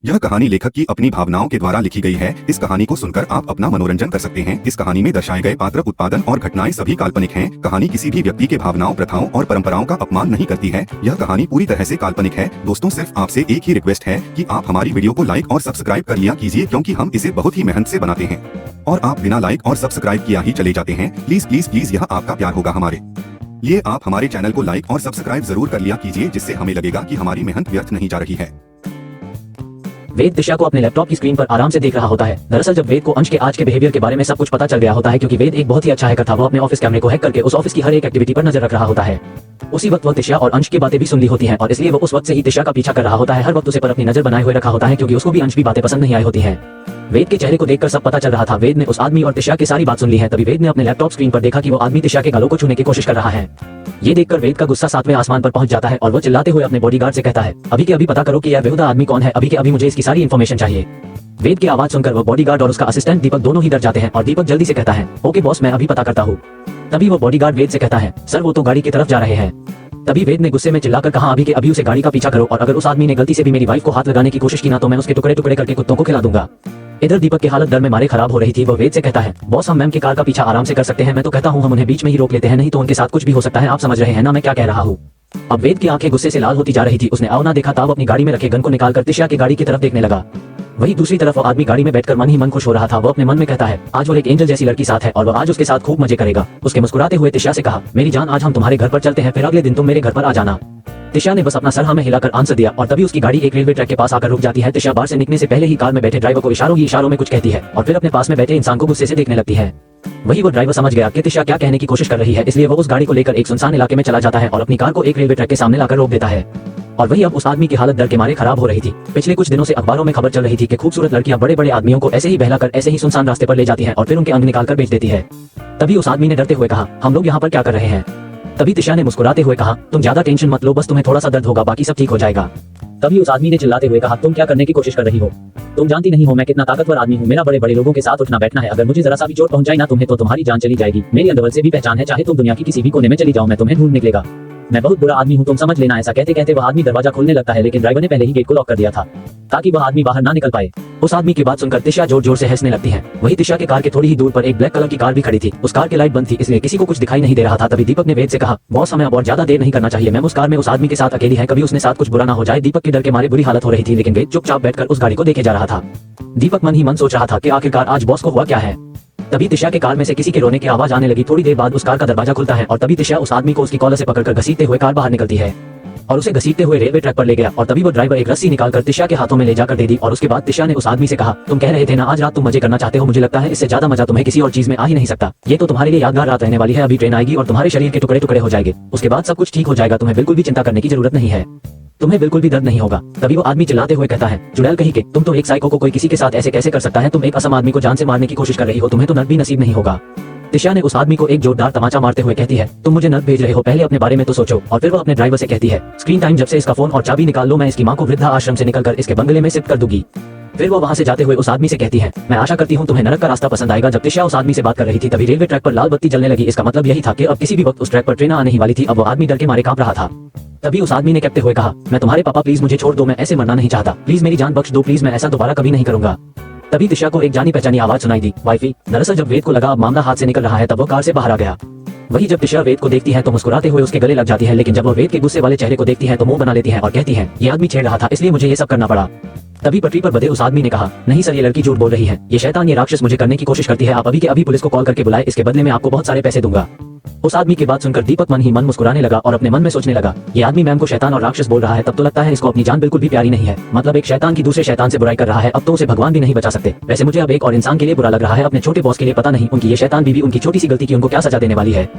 यह कहानी लेखक की अपनी भावनाओं के द्वारा लिखी गई है। इस कहानी को सुनकर आप अपना मनोरंजन कर सकते हैं। इस कहानी में दर्शाए गए पात्र, उत्पादन और घटनाएं सभी काल्पनिक हैं। कहानी किसी भी व्यक्ति के भावनाओं, प्रथाओं और परंपराओं का अपमान नहीं करती है। यह कहानी पूरी तरह से काल्पनिक है। दोस्तों, सिर्फ आपसे एक ही रिक्वेस्ट है कि आप हमारी वीडियो को लाइक और सब्सक्राइब कर लिया कीजिए, क्योंकि हम इसे बहुत ही मेहनत से बनाते हैं और आप बिना लाइक और सब्सक्राइब किया ही चले जाते हैं। प्लीज प्लीज प्लीज, यह आपका प्यार होगा हमारे लिए। आप हमारे चैनल को लाइक और सब्सक्राइब जरूर कर लिया कीजिए, जिससे हमें लगेगा कि हमारी मेहनत व्यर्थ नहीं जा रही है। वेद दिशा को अपने लैपटॉप की स्क्रीन पर आराम से देख रहा होता है। दरअसल जब वेद को अंश के आज के बिहेवियर के बारे में सब कुछ पता चल गया होता है, क्योंकि वेद एक बहुत ही अच्छा हैकर था। वो अपने ऑफिस कैमरे को हैक करके उस ऑफिस की हर एक एक्टिविटी पर नजर रख रहा होता है। उसी वक्त वो दिशा और अंश की बातें भी सुन ली होती हैं, और इसलिए वो उस वक्त से ही दिशा का पीछा कर रहा होता है। हर वक्त उसे पर अपनी नजर बनाए हुए रखा होता है, क्योंकि उसको भी अंश की बातें पसंद नहीं आई होती हैं। वेद के चेहरे को देखकर सब पता चल रहा था। वेद ने उस आदमी और दिशा की सारी बात सुन ली है। तभी वेद ने अपने लैपटॉप स्क्रीन पर देखा कि वो आदमी दिशा के गालों को छूने की कोशिश कर रहा है। ये देखकर वेद का गुस्सा 7वें आसमान पर पहुंच जाता है और वो चिल्लाते हुए अपने बॉडीगार्ड से कहता है, अभी के अभी पता करो कि यह बेहुदा आदमी कौन है। अभी के अभी मुझे इसकी सारी इन्फॉर्मेशन चाहिए। वेद की आवाज सुनकर वो बॉडीगार्ड और उसका असिस्टेंट दीपक दोनों ही डर जाते हैं, और दीपक जल्दी से कहता है, ओके बॉस, मैं अभी पता करता हूँ। तभी वो बॉडीगार्ड वेद से कहता है, सर वो तो गाड़ी की तरफ जा रहे हैं। तभी वेद ने गुस्से में चिल्लाकर कहा, अभी के अभी उसे गाड़ी का पीछा करो, और अगर उस आदमी ने गलती से भी मेरी वाइफ को हाथ लगाने की कोशिश की ना, तो मैं उसके टुकड़े टुकड़े करके कुत्तों को खिला दूंगा। इधर दीपक की हालत डर में मारे खराब हो रही थी। वो वेद से कहता है, बॉस हम मैम की कार का पीछा आराम से कर सकते हैं। मैं तो कहता हूँ हम उन्हें बीच में ही रोक लेते हैं, नहीं तो उनके साथ कुछ भी हो सकता है। आप समझ रहे हैं ना मैं क्या कह रहा हूँ। अब वेद की आंखें गुस्से से लाल होती जा रही थी। उसने आओ ना देखा तब अपनी गाड़ी में रखे गन को निकालकर दिशा की गाड़ी की तरफ देखने लगा। वही दूसरी तरफ वो आदमी गाड़ी में बैठकर मन ही मन खुश हो रहा था। वो अपने मन में कहता है, आज वो एक एंजल जैसी लड़की साथ है और वो आज उसके साथ खूब मजे करेगा। उसके मुस्कुराते हुए दिशा से कहा, मेरी जान आज हम तुम्हारे घर पर चलते हैं, फिर अगले दिन तुम मेरे घर पर आ जाना। दिशा ने बस अपना सर हमें हिलाकर आंसर दिया, और तभी उसकी गाड़ी एक रेलवे ट्रैक के पास आकर रुक जाती है। दिशा बाहर से निकलने से पहले ही कार में बैठे ड्राइवर को इशारों ही इशारों में कुछ कहती है, और फिर अपने पास में बैठे इंसान को गुस्से से देखने लगती है। वही वो ड्राइवर समझ गया कि दिशा क्या कहने की कोशिश कर रही है, इसलिए वो उस गाड़ी को लेकर एक सुनसान इलाके में चला जाता है और अपनी कार को एक रेलवे ट्रैक के सामने लाकर रोक देता है। और वही अब उस आदमी की हालत डर के मारे खराब हो रही थी। पिछले कुछ दिनों से अखबारों में खबर चल रही थी कि खूबसूरत लड़कियां बड़े बड़े आदमियों को ऐसे ही बहलाकर ऐसे ही सुनसान रास्ते पर ले जाती हैं और फिर उनके अंग निकालकर बेच देती है। तभी उस आदमी ने डरते हुए कहा, हम लोग यहाँ पर क्या कर रहे हैं। तभी दिशा ने मुस्कुराते हुए कहा, तुम ज्यादा टेंशन मत लो, बस तुम्हें थोड़ा सा दर्द होगा, बाकी सब ठीक हो जाएगा। तभी उस आदमी ने चिल्लाते हुए कहा, तुम क्या करने की कोशिश कर रही हो। तुम जानती नहीं हो मैं कितना ताकतवर आदमी हूँ। मेरा बड़े बड़े लोगों के साथ उठना बैठना है। अगर मुझे जरा सा भी चोट पहुंच जाए ना तुम्हें, तो तुम्हारी जान चली जाएगी। मेरी अंडरवर्ल्ड से भी पहचान है, चाहे तुम दुनिया की किसी भी कोने में चली जाओ, मैं तुम्हें ढूंढ निकलेगा। मैं बहुत बुरा आदमी हूँ, तुम समझ लेना। ऐसा कहते कहते वह आदमी दरवाजा खोलने लगता है, लेकिन ड्राइवर ने पहले ही गेट को लॉक कर दिया था ताकि वह आदमी बाहर ना निकल पाए। उस आदमी की बात सुनकर दिशा जोर जोर से हंसने लगती है। वही दिशा के कार के थोड़ी ही दूर पर एक ब्लैक कलर की कार भी खड़ी थी। उस कार की लाइट बंद थी, इसलिए किसी को कुछ दिखाई नहीं दे रहा था। तभी दीपक ने वेद से कहा, बॉस हमें अब और ज्यादा देर नहीं करना चाहिए। मैम उस कार में उस आदमी के साथ अकेली है, कभी उसने साथ कुछ बुरा ना हो जाए। दीपक के डर के मारे बुरी हालत हो रही थी, लेकिन वेद चुपचाप बैठकर उस गाड़ी को देखे जा रहा था। दीपक मन ही मन सोच रहा था कि आखिरकार आज बॉस को हुआ क्या है। तभी दिशा के कार में से किसी के रोने की आवाज आने लगी। थोड़ी देर बाद उस कार का दरवाजा खुलता है और तभी दिशा उस आदमी को उसकी कॉलर से पकड़कर घसीटते हुए कार बाहर निकलती है और उसे घसीटते हुए रेलवे ट्रैक पर ले गया। और तभी वो ड्राइवर एक रस्सी निकालकर दिशा के हाथों में ले जाकर दे दी। और उसके बाद दिशा ने उस आदमी से कहा, तुम कह रहे थे ना आज रात तुम मजे करना चाहते हो, मुझे लगता है इससे ज्यादा मजा तुम्हें किसी और चीज में आ ही नहीं सकता। ये तो तुम्हारे लिए यादगार रात रहने वाली है। अभी ट्रेन आएगी और तुम्हारे शरीर के टुकड़े टुकड़े हो जाएंगे, उसके बाद सब कुछ ठीक हो जाएगा। तुम्हें बिल्कुल भी चिंता करने की जरूरत नहीं है, तुम्हें बिल्कुल भी दर्द नहीं होगा। तभी वो आदमी चिल्लाते हुए कहता है, चुड़ैल कहीं के, तुम तो एक साइको को कोई किसी के साथ ऐसे कैसे कर सकता है। तुम एक असम आदमी को जान से मारने की कोशिश कर रही हो, तुम्हें तो नर्क भी नसीब नहीं होगा। दिशा ने उस आदमी को एक जोरदार तमाचा मारते हुए कहती है, तुम मुझे नर्क भेज रहे हो, पहले अपने बारे में तो सोचो। और फिर वो अपने ड्राइवर से कहती है, स्क्रीन टाइम जब से इसका फोन और चाबी निकाल लो, मैं इसकी माँ को वृद्धा आश्रम से निकलकर इसके बंगले में शिफ्ट कर दूंगी। फिर वो वहां से जाते हुए उस आदमी से कहती है, मैं आशा करती हूँ तुम्हें नरक का रास्ता पसंद आएगा। जब दिशा उस आदमी से बात कर रही थी तभी रेलवे ट्रैक पर लाल बत्ती जलने लगी। इसका मतलब यही था कि अब किसी भी वक्त उस ट्रैक पर ट्रेन आने ही वाली थी। अब वो आदमी डर के मारे कांप रहा था। तभी उस आदमी ने कहते हुए कहा, मैं तुम्हारे पापा, प्लीज मुझे छोड़ दो, मैं ऐसे मरना नहीं चाहता, प्लीज मेरी जान बख्श दो, प्लीज मैं ऐसा दोबारा कभी नहीं करूंगा। तभी दिशा को एक जानी पहचानी आवाज सुनाई दी, वाइफी। दरअसल जब वेद को लगा अब मामला हाथ से निकल रहा है, तब वो कार से बाहर आ गया। वही जब दिशा वेद को देखती है तो मुस्कुराते हुए उसके गले लग जाती है, लेकिन जब वो वेद के गुस्से वाले चेहरे को देखती है तो मुंह बना लेती है और कहती है, ये आदमी छेड़ रहा था, इसलिए मुझे ये सब करना पड़ा। तभी पटरी पर बंधे उस आदमी ने कहा, नहीं सर, ये लड़की झूठ बोल रही है, ये शैतान, ये राक्षस मुझे करने की कोशिश करती है। आप अभी के अभी पुलिस को कॉल करके बुलाए, इसके बदले में आपको बहुत सारे पैसे दूंगा। उस आदमी की बात सुनकर दीपक मन ही मन मुस्कुराने लगा और अपने मन में सोचने लगा, ये आदमी मैम को शैतान और राक्षस बोल रहा है, तब तो लगता है इसको अपनी जान बिल्कुल भी प्यारी नहीं है। मतलब एक शैतान की दूसरे शैतान से बुराई कर रहा है, अब तो उसे भगवान भी नहीं बचा सकते। वैसे मुझे अब एक और इंसान के लिए बुरा लग रहा है, अपने छोटे बॉस के लिए। पता नहीं उनकी ये शैतान बीवी उनकी छोटी सी गलती की उनको क्या सजा देने वाली है।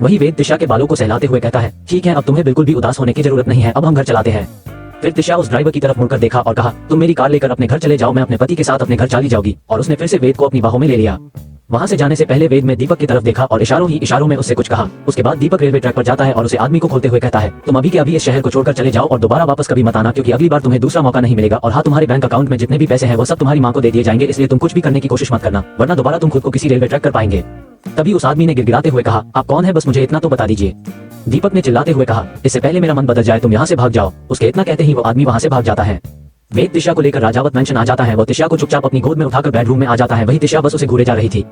वही वेद दिशा के बालों को सहलाते हुए कहता है, ठीक है, अब तुम्हें बिल्कुल भी उदास होने की जरूरत नहीं है, अब हम घर चलाते हैं। फिर दिशा उस ड्राइवर की तरफ मुड़कर देखा और कहा, तुम मेरी कार लेकर अपने घर चले जाओ, मैं अपने पति के साथ अपने घर चली जाऊंगी। और उसने फिर से वेद को अपनी बाहों में ले लिया। वहां से जाने से पहले वेद ने दीपक की तरफ देखा और इशारों ही इशारों में उससे कुछ कहा। उसके बाद दीपक रेलवे ट्रैक पर जाता है और उसे आदमी को खोलते हुए कहता है, तुम अभी के अभी इस शहर को छोड़कर चले जाओ और दोबारा वापस कभी मत आना, क्योंकि अगली बार तुम्हें दूसरा मौका नहीं मिलेगा। और हाँ, तुम्हारे बैंक अकाउंट में जितने भी पैसे हैं वो सब तुम्हारी माँ को दे दिए जाएंगे, इसलिए तुम कुछ भी करने की कोशिश मत करना, वरना दोबारा तुम खुद को किसी रेलवे ट्रैक कर पाएंगे। तभी उस आदमी ने गिड़गिड़ाते हुए कहा, आप कौन है, बस मुझे इतना तो बता दीजिए। दीपक ने चिल्लाते हुए कहा, इससे पहले मेरा मन बदल जाए तुम यहाँ से भाग जाओ। उसके इतना कहते ही वो आदमी वहाँ से भाग जाता है। वेद तिशा को लेकर राजावत मेंशन आ जाता है। वो तिशा को चुपचाप अपनी गोद में उठाकर बेडरूम में आ जाता है। वही तिशा बस उसे घूरे जा रही थी।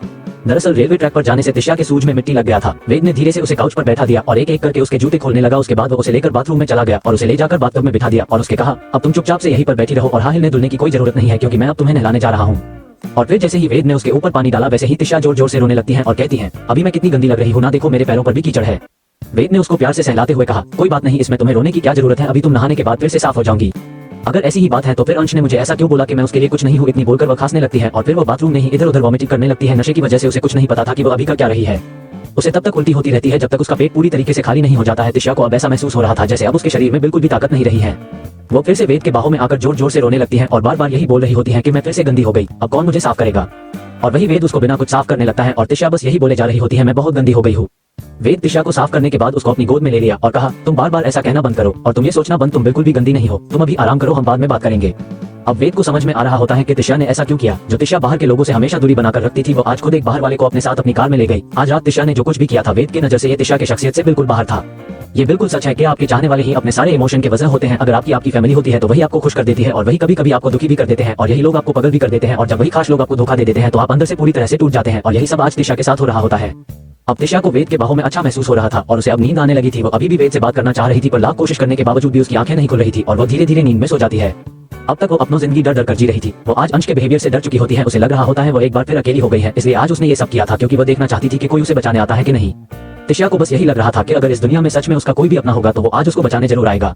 दरअसल रेलवे ट्रैक पर जाने से तिशा के सूज में मिट्टी लग गया था। वेद ने धीरे से उसे काउच पर बैठा दिया और एक एक करके उसके जूते खोलने लगा। उसके बाद वो उसे लेकर बाथरूम में चला गया और उसे ले जाकर बाथटब में बिठा दिया और उसके कहा, अब तुम चुपचाप से यहीं पर बैठी रहो और हां हिलने डुलने की कोई जरूरत नहीं है, क्योंकि मैं अब तुम्हें नहलाने जा रहा हूँ। और फिर जैसे ही वेद ने उसके ऊपर पानी डाला, वैसे ही तिशा जोर जोर से रोने लगती है और कहती है, अभी मैं कितनी गंदी लग रही हूँ ना, देखो मेरे पैरों पर भी कीचड़ है। वेद ने उसको प्यार से सहलाते हुए कहा, कोई बात नहीं, इसमें तुम्हें रोने की क्या जरूरत है, अभी तुम नहाने के बाद फिर से साफ हो जाऊंगी। अगर ऐसी ही बात है तो फिर अंश ने मुझे ऐसा क्यों बोला कि मैं उसके लिए कुछ नहीं हूँ, इतनी बोलकर वो खांसने लगती है और फिर वो बाथरूम में ही इधर उधर वॉमिटिंग करने लगती है। नशे की वजह से उसे कुछ नहीं पता था कि वो अभी कर क्या रही है। उसे तब तक उल्टी होती रहती है जब तक उसका पेट पूरी तरीके से खाली नहीं हो जाता है। तिशा को अब ऐसा महसूस हो रहा था जैसे अब उसके शरीर में बिल्कुल भी ताकत नहीं रही है। वो फिर से वेद के बाहों में आकर जोर जोर से रोने लगती है और बार बार यही बोल रही होती है कि मैं फिर से गंदी हो गई, अब कौन मुझे साफ करेगा। और वही वेद उसको बिना कुछ साफ करने लगता है और तिशा बस यही बोले जा रही होती है, मैं बहुत गंदी हो गई हूँ। वेद तिशा को साफ करने के बाद उसको अपनी गोद में ले लिया और कहा, तुम बार बार ऐसा कहना बंद करो और तुम ये सोचना बंद, तुम बिल्कुल भी गंदी नहीं हो, तुम अभी आराम करो, हम बाद में बात करेंगे। अब वेद को समझ में आ रहा होता है कि तिशा ने ऐसा क्यों किया। जो तिशा बाहर के लोगों से हमेशा दूरी बनाकर रखती थी, वो आज खुद एक बाहर वाले को अपने साथ अपनी कार में ले गई। आज रात तिशा ने जो कुछ भी किया था, वेद की नजर से ये तिशा की शख्सियत से बिल्कुल बाहर था। ये बिल्कुल सच है कि आपके चाहने वाले ही अपने सारे इमोशन के वजह होते हैं। अगर आपकी फैमिली होती है तो वही आपको खुश कर देती है और वही कभी कभी आपको दुखी भी कर देते हैं और यही लोग आपको पागल भी कर देते हैं। और जब वही खास लोग आपको धोखा दे देते हैं तो आप अंदर से पूरी तरह से टूट जाते हैं। और यही सब आज तिशा के साथ हो रहा होता है। अब तिशा को वेद के बाहों में अच्छा महसूस हो रहा था और उसे अब नींद आने लगी थी। वो अभी भी वेद से बात करना चाह रही थी, पर लाख कोशिश करने के बावजूद भी उसकी आंखें नहीं खुल रही थी और वो धीरे धीरे नींद में सो जाती है। अब तक वो अपनी जिंदगी डर डर कर जी रही थी। वो आज अंश के बिहेवियर से डर चुकी होती है। उसे लग रहा होता है वो एक बार फिर अकेली हो गई है, इसलिए आज उसने ये सब किया था क्योंकि वो देखना चाहती थी कि कोई उसे बचाने आता है कि नहीं। तिशा को बस यही लग रहा था कि अगर इस दुनिया में सच में उसका कोई भी अपना होगा तो वो आज उसको बचाने जरूर आएगा।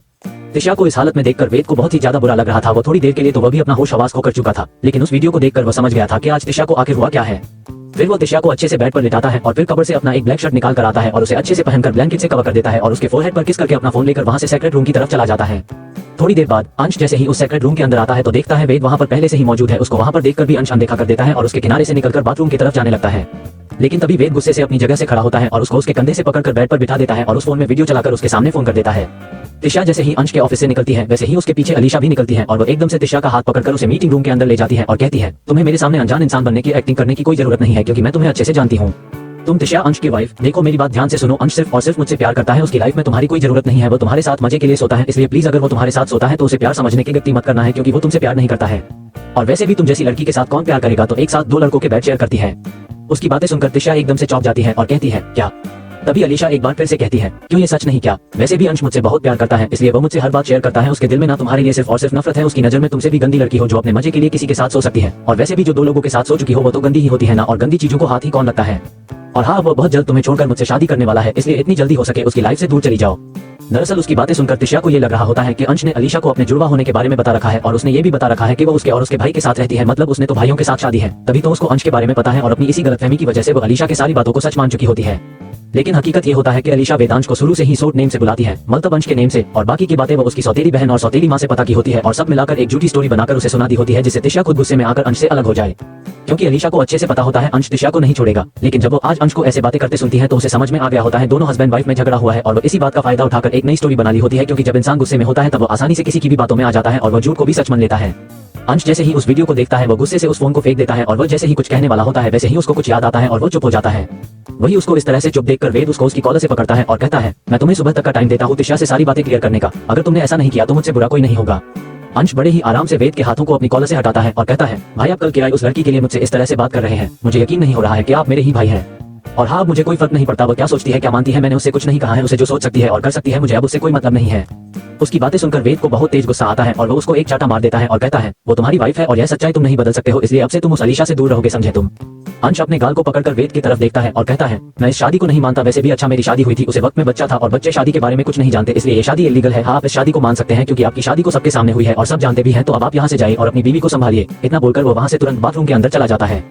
तिशा को इस हालत में देखकर वेद को बहुत ही ज्यादा बुरा लग रहा था। वो थोड़ी देर के लिए तो वह भी अपना होश हवास खो कर चुका था, लेकिन उस वीडियो को देखकर वो समझ गया था कि आज तिशा को आखिर हुआ क्या है। फिर वो तिशा को अच्छे से बेड पर लिटाता है और फिर कबर से अपना एक ब्लैक शर्ट निकाल कर आता है और उसे अच्छे से पहनकर ब्लैंकेट से कवर कर देता है और उसके फोरहेड पर किस करके अपना फोन लेकर वहां से सेक्रेट रूम की तरफ चला जाता है। थोड़ी देर बाद अंश जैसे ही उस सेक्रेट रूम के अंदर आता है तो देखता है वेद वहां पर पहले से ही मौजूद है। उसको वहां पर देखकर भी अंश अनदेखा कर देता है और उसके किनारे से निकलकर बाथरूम की तरफ जाने लगता है। लेकिन तभी वेद गुस्से से अपनी जगह से खड़ा होता है और उसको उसके कंधे से पकड़कर बेड पर बिठा देता है और उस फोन में वीडियो चलाकर उसके सामने फोन कर देता है। तिशा जैसे ही अंश के ऑफिस से निकलती है वैसे ही उसके पीछे अलीशा भी निकलती है और वो एकदम से तिशा का हाथ पकड़कर उसे मीटिंग रूम के अंदर ले जाती है और कहती है, तुम्हें मेरे सामने अनजान इंसान बनने की एक्टिंग करने की कोई जरूरत नहीं है, क्योंकि मैं तुम्हें अच्छे से जानती हूँ। तुम तिशा अंश की वाइफ, देखो मेरी बात ध्यान से सुनो, अंश सिर्फ और सिर्फ मुझसे प्यार करता है, उसकी लाइफ में तुम्हारी कोई जरूरत नहीं है, वो तुम्हारे साथ मजे के लिए सोता है, इसलिए प्लीज अगर वो तुम्हारे साथ सोता है तो उसे प्यार समझने की गलती मत करना है, क्योंकि वो तुमसे प्यार नहीं करता है। और वैसे भी तुम जैसी लड़की के साथ कौन प्यार करेगा, तो एक साथ दो लड़कों के बेड शेयर करती है। उसकी बातें सुनकर तिशा एकदम से चौंक जाती है और कहती है, क्या? तभी अलीशा एक बार फिर से कहती है, क्यों ये सच नहीं क्या? वैसे भी अंश मुझसे बहुत प्यार करता है, इसलिए वो मुझसे हर बात शेयर करता है। उसके दिल में ना तुम्हारे लिए सिर्फ और सिर्फ नफरत है, उसकी नजर में तुमसे भी गंदी लड़की हो जो अपने मजे के लिए किसी के साथ सो सकती है। और वैसे भी जो दो लोगों के साथ सो चुकी हो वो तो गंदी ही होती है ना, और गंदी चीजों को हाथ ही कौन लगता है। और हाँ, वो बहुत जल्द तुम्हें छोड़कर मुझसे शादी करने वाला है, इसलिए इतनी जल्दी हो सके उसकी लाइफ से दूर चली जाओ। दरअसल उसकी बातें सुनकर तिशा को ये लग रहा होता है कि अंश ने अलीशा को अपने जुड़वा होने के बारे में बता रखा है और उसने ये भी बता रखा है कि वो उसके और उसके भाई के साथ रहती है, मतलब उसने तो भाइयों के साथ शादी है। तभी तो उसको अंश के बारे में पता है और अपनी इसी गलतफहमी की वजह से वो अलीशा की सारी बातों को सच मान चुकी होती है। लेकिन हकीकत ये होता है कि अलीशा वेदांश को शुरू से ही शॉर्ट नेम से बुलाती है, मतलब अंश के नेम से, और बाकी की बातें वो उसकी सौतेली बहन और सौतेली माँ से पता की होती है और सब मिलाकर एक झूठी स्टोरी बनाकर उसे सुना दी होती है, जिससे तिशा खुद गुस्से में आकर अंश से अलग हो जाए। क्योंकि अलीशा को अच्छे से पता होता है अंश तिशा को नहीं छोड़ेगा, लेकिन जब वो आज अंश को ऐसे बातें करते सुनती है तो उसे समझ में आ गया होता है दोनों हस्बैंड वाइफ में झगड़ा हुआ है और वो इसी बात का फायदा उठाकर एक नई स्टोरी बना ली होती है। क्योंकि जब इंसान गुस्से में होता है तब वो आसानी से किसी की भी बातों में आ जाता है और वो झूठ को भी सच मान लेता है। अंश जैसे ही उस वीडियो को देखता है वो गुस्से से उस फोन को फेंक देता है और वो जैसे ही कुछ कहने वाला होता है वैसे ही उसको कुछ याद आता है और वो चुप हो जाता है। वही उसको इस तरह से चुप देखकर वेद उसको उसकी कॉलर से पकड़ता है और कहता है, मैं तुम्हें सुबह तक का टाइम देता हूँ तिशा से सारी बातें क्लियर करने का, अगर तुमने ऐसा नहीं किया तो मुझसे बुरा कोई नहीं होगा। अंश बड़े ही आराम से वेद के हाथों को अपनी कॉलर से हटाता है और कहता है, भाई आप कल किराए उस लड़की के लिए मुझसे इस तरह से बात कर रहे हैं, मुझे यकीन नहीं हो रहा है कि आप मेरे ही भाई हैं। और हाँ, मुझे कोई फर्क नहीं पड़ता वो क्या सोचती है क्या मानती है, मैंने उससे कुछ नहीं कहा है, उसे जो सोच सकती है और कर सकती है मुझे अब उससे कोई मतलब नहीं है। उसकी बातें सुनकर वेद को बहुत तेज गुस्सा आता है और वो उसको एक चाटा मार देता है और कहता है, वो तुम्हारी वाइफ है और यह सच्चाई तुम नहीं बदल सकते हो, इसलिए अब से तुम उस अलीशा से दूर रहोगे, समझे तुम? अंश अपने गाल को पकड़कर वेद की तरफ देखता है और कहता है, मैं इस शादी को नहीं मानता, वैसे भी अच्छा मेरी शादी हुई थी, उसे वक्त में बच्चा था और बच्चे शादी के बारे में कुछ नहीं जानते, इसलिए ये शादी इलीगल है। हाँ, आप इस शादी को मान सकते हैं क्योंकि आपकी शादी को सबके सामने हुई है और सब जानते भी हैं, तो अब आप यहाँ से जाइए और अपनी बीवी को संभालिए। इतना बोलकर वो वहाँ से तुरंत बाथरूम के अंदर चला जाता है।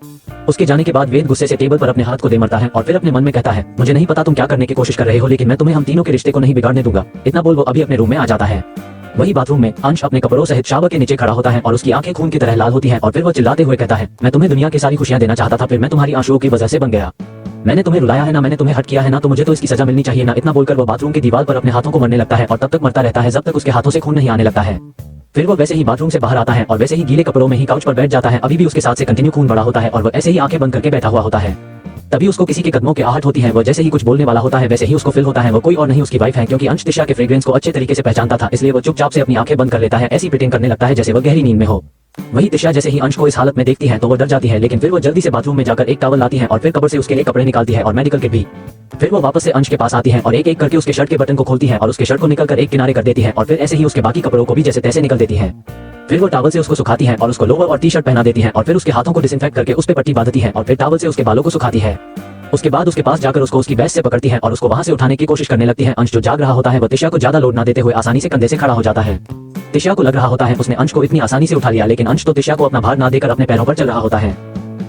उसके जाने के बाद वेद गुस्से से टेबल पर अपने हाथ को दे मरता है और फिर अपने मन में कहता है, मुझे नहीं पता तुम क्या करने की कोशिश कर रहे हो, लेकिन मैं तुम्हें हम तीनों के रिश्ते को नहीं बिगाड़ने दूंगा। इतना बोल वो अभी अपने रूम में आ जाता है। वही बाथरूम में अंश अपने कपड़ों सहित शावर के नीचे खड़ा होता है और उसकी आंखें खून की तरह लाल होती हैं और फिर वो चिल्लाते हुए कहता है, मैं तुम्हें दुनिया की सारी खुशियां देना चाहता था, फिर मैं तुम्हारी आंसुओं की वजह से बन गया। मैंने तुम्हें रुलाया है ना, मैंने तुम्हें हर्ट किया है ना, तो मुझे तो इसकी सजा मिलनी चाहिए ना। इतना बोलकर वो बाथरूम की दीवार पर अपने हाथों को मरने लगता है और तब तक मरता रहता है जब तक उसके हाथों से खून नहीं आने लगता है। फिर वो वैसे ही बाथरूम से बाहर आता है और वैसे ही गीले कपड़ों में ही काउच पर बैठ जाता है। अभी भी उसके साथ से कंटिन्यू खून बड़ा होता है और वो ऐसे ही आंखें बंद करके बैठा हुआ होता है। तभी उसको किसी के कदमों की आहट होती है। वो जैसे ही कुछ बोलने वाला होता है वैसे ही उसको फील होता है वो कोई और नहीं उसकी वाइफ है, क्योंकि अंश तिशा के फ्रेग्रेंस को अच्छे तरीके से पहचानता था, इसलिए वो चुपचाप से अपनी आंखें बंद कर लेता है, ऐसी प्रिटेंड करने लगता है जैसे वो गहरी नींद में हो। वही तिशा जैसे ही अंश को इस हालत में देखती है तो वो डर जाती है, लेकिन फिर वो जल्दी से बाथरूम में जाकर एक टॉवल लाती है और फिर कपड़े से उसके लिए कपड़े निकालती है और मेडिकल किट भी। फिर वो वापस से अंश के पास आती है और एक एक करके उसके शर्ट के बटन को खोलती है और उसके शर्ट को निकल कर एक किनारे कर देती है और फिर ऐसे ही उसके बाकी कपड़ों को भी जैसे तैसे निकल देती है। फिर वो टॉवल से उसको सुखाती है और उसको लोअर और टी शर्ट पहना देती है और फिर उसके हाथों को डिसइंफेक्ट करके उस पर पट्टी बांधती है और फिर टॉवल से उसके बालों को सुखाती है। उसके बाद उसके पास जाकर उसको उसकी वेस्ट से पकड़ती है और उसको वहां से उठाने की कोशिश करने लगती है। अंश जो जाग रहा होता है वो तिशा को ज्यादा लोड ना देते हुए आसानी से कंधे से खड़ा हो जाता है। तिशा को लग रहा होता है उसने अंश को इतनी आसानी से उठा लिया, लेकिन अंश तो तिशा को अपना भार ना देकर अपने पैरों पर चल रहा होता है।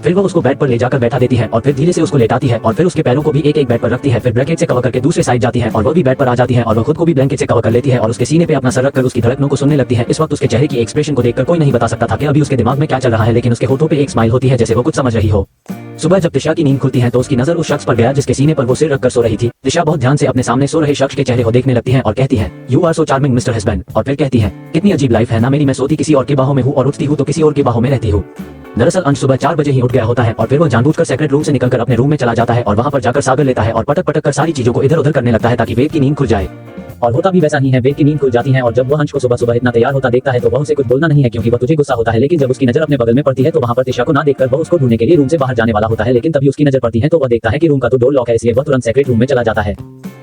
फिर वो उसको बेड पर ले जाकर बैठा देती है और फिर धीरे से उसको लेटाती है और फिर उसके पैरों को भी एक एक बेड पर रखती है, फिर ब्लैंकेट से कवर करके दूसरे साइड जाती है और वो भी बेड पर आ जाती है और वो खुद को भी ब्लैंकेट से कवर कर लेती है और उसके सीने पे अपना सर रखकर उसकी धड़कनों को सुनने लगती है। इस वक्त उसके चेहरे की एक्सप्रेशन को देखकर कोई नहीं बता सकता था कि अभी उसके दिमाग में क्या चल रहा है, लेकिन उसके होठों पे एक स्माइल होती है जैसे वो कुछ समझ रही हो। सुबह जब तिशा की नींद खुलती है तो उसकी नजर उस शख्स पर गया जिसके सीने पर वो सिर रखकर सो रही थी। तिशा बहुत ध्यान से अपने सामने सो रहे शख्स के चेहरे को देखने लगती है और कहती है, you are so charming mister husband. और फिर कहती है, कितनी अजीब लाइफ है ना मेरी, मैं सोती किसी और की बाहों में हूँ और उठती हूँ तो किसी और की बाहों में रहती हूँ। दरअसल अंश सुबह 4 बजे ही उठ गया होता है और फिर वो जानबूझकर सेक्रेट रूम से निकलकर अपने रूम में चला जाता है और वहां पर जाकर सागर लेता है और पटक पटक कर सारी चीजों को इधर उधर करने लगता है ताकि वेद की नींद खुल जाए। और होता भी वैसा ही है, वेद की नींद खुल जाती है और जब वह अंश को सुबह सुबह इतना तैयार होता देखता है तो वह उसे कुछ बोलना नहीं है क्योंकि वह तुझे गुस्सा होता है, लेकिन जब उसकी नजर अपने बगल में पड़ती है तो वहां पर तिशा को ना देखकर वह उसको ढूंढने के लिए रूम से बाहर जाने वाला होता है, लेकिन तभी उसकी नजर पड़ती है तो वह देखता है कि रूम का तो डोर लॉक है, इसलिए वह तुरंत सेक्रेट रूम में चला जाता है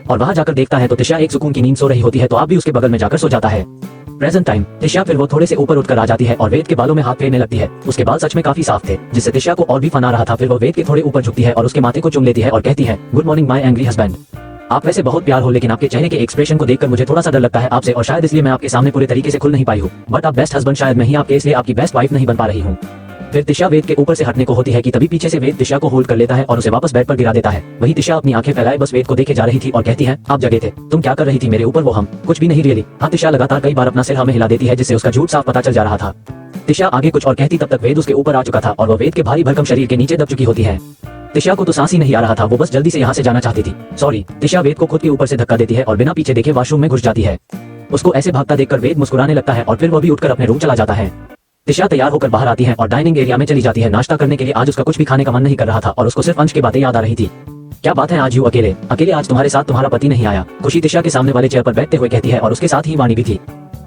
और वहां जाकर देखता है तो तिशा एक सुकून की नींद सो रही होती है, तो आप भी उसके बगल में जाकर सो जाता है। प्रेजेंट टाइम तिशा फिर वो थोड़े से ऊपर उठकर आ जाती है और वेद के बालों में हाथ फेरने लगती है। उसके बाल सच में काफी साफ थे जिससे तिशा को और भी फन आ रहा था। फिर वो वेद के थोड़े ऊपर झुकती है और उसके माथे को चूम लेती है और कहती है, good morning my angry husband. आप वैसे बहुत प्यार हो, लेकिन आपके चेहरे के एक्सप्रेशन को देखकर मुझे थोड़ा सा डर लगता है आपसे और शायद इसलिए मैं आपके सामने पूरे तरीके से खुल नहीं पाई हूँ, बट आप बेस्ट हस्बैंड शायद मैं ही आपके इसलिए आपकी बेस्ट वाइफ नहीं बन पा रही हूँ। फिर तिशा वेद के ऊपर से हटने को होती है कि तभी पीछे से वेद तिशा को होल्ड कर लेता है और उसे वापस बेड पर गिरा देता है। वही तिशा अपनी आंखें फैलाए बस वेद को देखे जा रही थी और कहती है, आप जगे थे, तुम क्या कर रही थी मेरे ऊपर? वो हम कुछ भी नहीं रियली। हाँ, तिशा लगातार कई बार अपना सिर हमें हिला देती है जिससे उसका झूठ साफ पता चल जा रहा था। तिशा आगे कुछ और कहती तब तक वेद उसके ऊपर आ चुका था और वो वेद के भारी भरकम शरीर के नीचे दब चुकी होती है। तिशा को तो सांस ही नहीं आ रहा था, वो बस जल्दी से यहाँ से जाना चाहती थी। सॉरी, तिशा वेद को खुद के ऊपर से धक्का देती है और बिना पीछे देखे वॉशरूम में घुस जाती है। उसको ऐसे भागता देखकर वेद मुस्कुराने लगता है और फिर वो भी उठकर अपने रूम चला जाता है। तिशा तैयार होकर बाहर आती है और डाइनिंग एरिया में चली जाती है नाश्ता करने के लिए। आज उसका कुछ भी खाने का मन नहीं कर रहा था और उसको सिर्फ अंश की बातें याद आ रही थी। क्या बात है, आज यू अकेले अकेले आज तुम्हारे साथ तुम्हारा पति नहीं आया? खुशी तिशा के सामने वाले चेयर पर बैठते हुए कहती है और उसके साथ ही वाणी भी थी।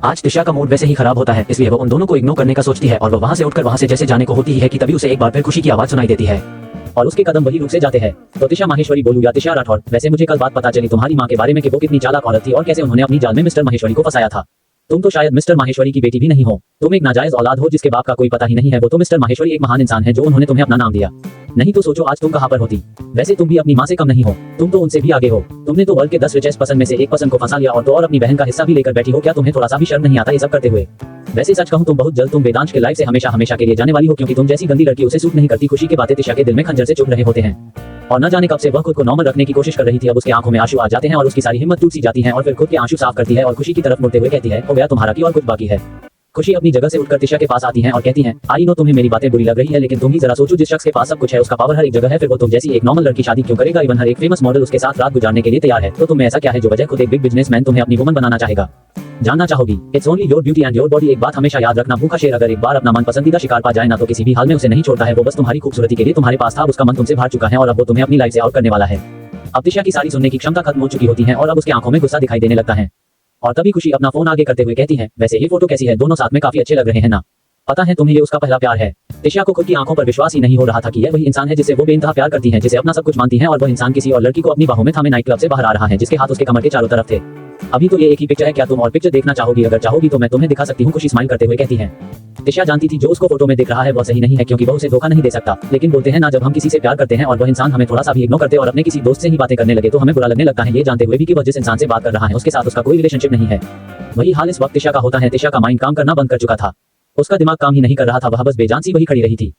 आज तिशा का मूड वैसे ही खराब होता है, इसलिए वो उन दोनों को इग्नोर करने का सोचती है और वो वहां से उठकर वहां से जैसे जाने को होती ही है कि तभी उसे एक बार फिर खुशी की आवाज सुनाई देती है और उसके कदम वही रुक से जाते हैं। तो तिशा माहेश्वरी बोलूं या तिशा राठौर, वैसे मुझे कल बात पता चली तुम्हारी माँ के बारे में कि वो कितनी चालाक औरत थी और कैसे उन्होंने अपनी जाल में मिस्टर माहेश्वरी को फंसाया था। तुम तो शायद मिस्टर माहेश्वरी की बेटी भी नहीं हो, तुम एक नाजायज औलाद हो जिसके बाप का कोई पता ही नहीं है। वो तो मिस्टर माहेश्वरी एक महान इंसान है जो उन्होंने तुम्हें अपना नाम दिया। नहीं तो सोचो आज तुम कहाँ पर होती। वैसे तुम भी अपनी माँ से कम नहीं हो, तुम तो उनसे भी आगे हो। तुमने तो वर्ल्ड के 10 रिचेस्ट पर्सन में से एक पर्सन को फंसा लिया और तो और अपनी बहन का हिस्सा भी लेकर बैठी हो। क्या तुम्हें थोड़ा सा भी शर्म नहीं आता ये सब करते हुए? वैसे सच कहूं तुम बहुत जल्द तुम वेदांश के लाइफ से हमेशा हमेशा के लिए जाने वाली हो, क्योंकि तुम जैसी गंदी लड़की उसे सूट नहीं करती। खुशी की बातें तिशा के दिल में खंजर से चुभ रहे होते हैं और न जाने कब से वह खुद को नॉर्मल रखने की कोशिश कर रही थी। अब उसके आंखों में आंसू आ जाते हैं और उसकी सारी हिम्मत टूट सी जाती है और फिर खुद के आंसू साफ करती है और खुशी की तरफ मुड़ते हुए कहती है, हो गया तुम्हारा की और कुछ बाकी है? खुशी अपनी जगह से उठकर तिशा के पास आती है और कहती है, आई नो तुम्हें मेरी बातें बुरी लग रही है, लेकिन तुम ही जरा सोचो जिस शख्स के पास सब कुछ है, उसका पावर हर एक जगह है, फिर वो तुम जैसी एक नॉर्मल लड़की शादी क्यों करेगा? इवन हर एक फेमस मॉडल उसके साथ रात गुजारने के लिए तैयार है। तो तुम्हें ऐसा क्या है जो वजह खुद एक बिग बिजनेसमैन तुम्हें अपनी वुमन बनाना चाहेगा? जानना चाहोगी? It's only your beauty and your body. एक बात हमेशा याद रखना, भूखा शेर अगर एक बार अपना मन पसंदीदा शिकार पा जाए ना तो किसी भी हाल में उसे नहीं छोड़ता है। वो बस तुम्हारी खूबसूरती के लिए तुम्हारे पास था, उसका मन तुमसे भाग चुका है और अब वो तुम्हें अपनी लाइफ से आउट करने वाला है। अब तिशा की सारी सुनने की क्षमता खत्म हो चुकी होती है और अब उसके आंखों में गुस्सा दिखाई देने लगता है। और तभी खुशी अपना फोन आगे करते हुए कहती है, वैसे ये फोटो कैसी है? दोनों साथ में काफी अच्छे लग रहे हैं ना? पता है तुम्हें ये उसका पहला प्यार है। तिशा को खुद की आंखों पर विश्वास ही नहीं हो रहा था कि यह वही इंसान है जिसे वो बेइंतहा प्यार करती है, जिसे अपना सब कुछ मानती है और वह इंसान किसी और लड़की को अपनी बाहों में थामे नाइट क्लब से बाहर आ रहा है जिसके हाथ उसके कमर के चारों तरफ थे। अभी तो ये एक ही पिक्चर है, क्या तुम और पिक्चर देखना चाहोगी? अगर चाहोगी तो मैं तुम्हें दिखा सकती हूँ, खुशी स्माइल करते हुए कहती है। तिशा जानती थी जो उसको फोटो में दिख रहा है वह सही नहीं है, क्योंकि वह उसे धोखा नहीं दे सकता। लेकिन बोलते हैं ना, जब हम किसी से प्यार करते हैं और वह इंसान हमें थोड़ा सा भी इग्नोर करते और अपने किसी दोस्त से ही बातें करने लगे तो हमें बुरा लगने लगता है, ये जानते हुए भी कि वह जिस इंसान से बात कर रहा है उसके साथ उसका कोई रिलेशनशिप नहीं है। वही हाल इस वक्त तिशा का होता है। तिशा का माइंड काम करना बंद कर चुका था, उसका दिमाग काम ही नहीं कर रहा था, वह बस बेजान सी वही खड़ी रही थी।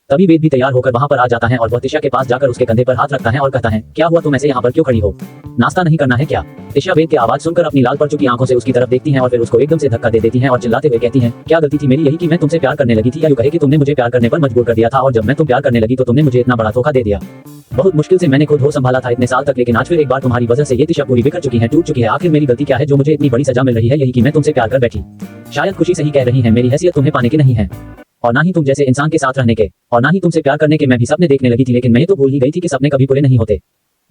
तभी वेद भी तैयार होकर वहां पर आ जाता है और वह तिशा के पास जाकर उसके कंधे पर हाथ रखता है और कहता है, क्या हुआ, तुम ऐसे यहाँ पर क्यों खड़ी हो? नाश्ता नहीं करना है क्या? तिशा वेद की आवाज सुनकर अपनी लाल पड़ चुकी आंखों से उसकी तरफ देखती है और फिर उसको एकदम से धक्का दे देती है और चिल्लाते हुए कहती है, क्या गलती थी मेरी यही कि मैं तुमसे प्यार करने लगी थी, या यूं कहे कि तुमने मुझे प्यार करने पर मजबूर कर दिया था और जब मैं तुम प्यार करने लगी तो तुमने मुझे इतना बड़ा धोखा दे दिया। बहुत मुश्किल से मैंने खुद हो संभाला था इतने साल तक, लेकिन आज फिर एक बार तुम्हारी वजह से ये तिशा पूरी बिखर चुकी है, टूट चुकी है। आखिर मेरी गलती क्या है जो मुझे इतनी बड़ी सजा मिल रही है? यही कि मैं तुमसे प्यार कर बैठी। शायद खुशी सही कह रही है, मेरी हैसियत तुम्हें पाने की नहीं है। और ना ही तुम जैसे इंसान के साथ रहने के, और ना ही तुमसे प्यार करने के मैं भी सपने देखने लगी थी, लेकिन मैं तो भूल ही गई थी कि सपने कभी पूरे नहीं होते।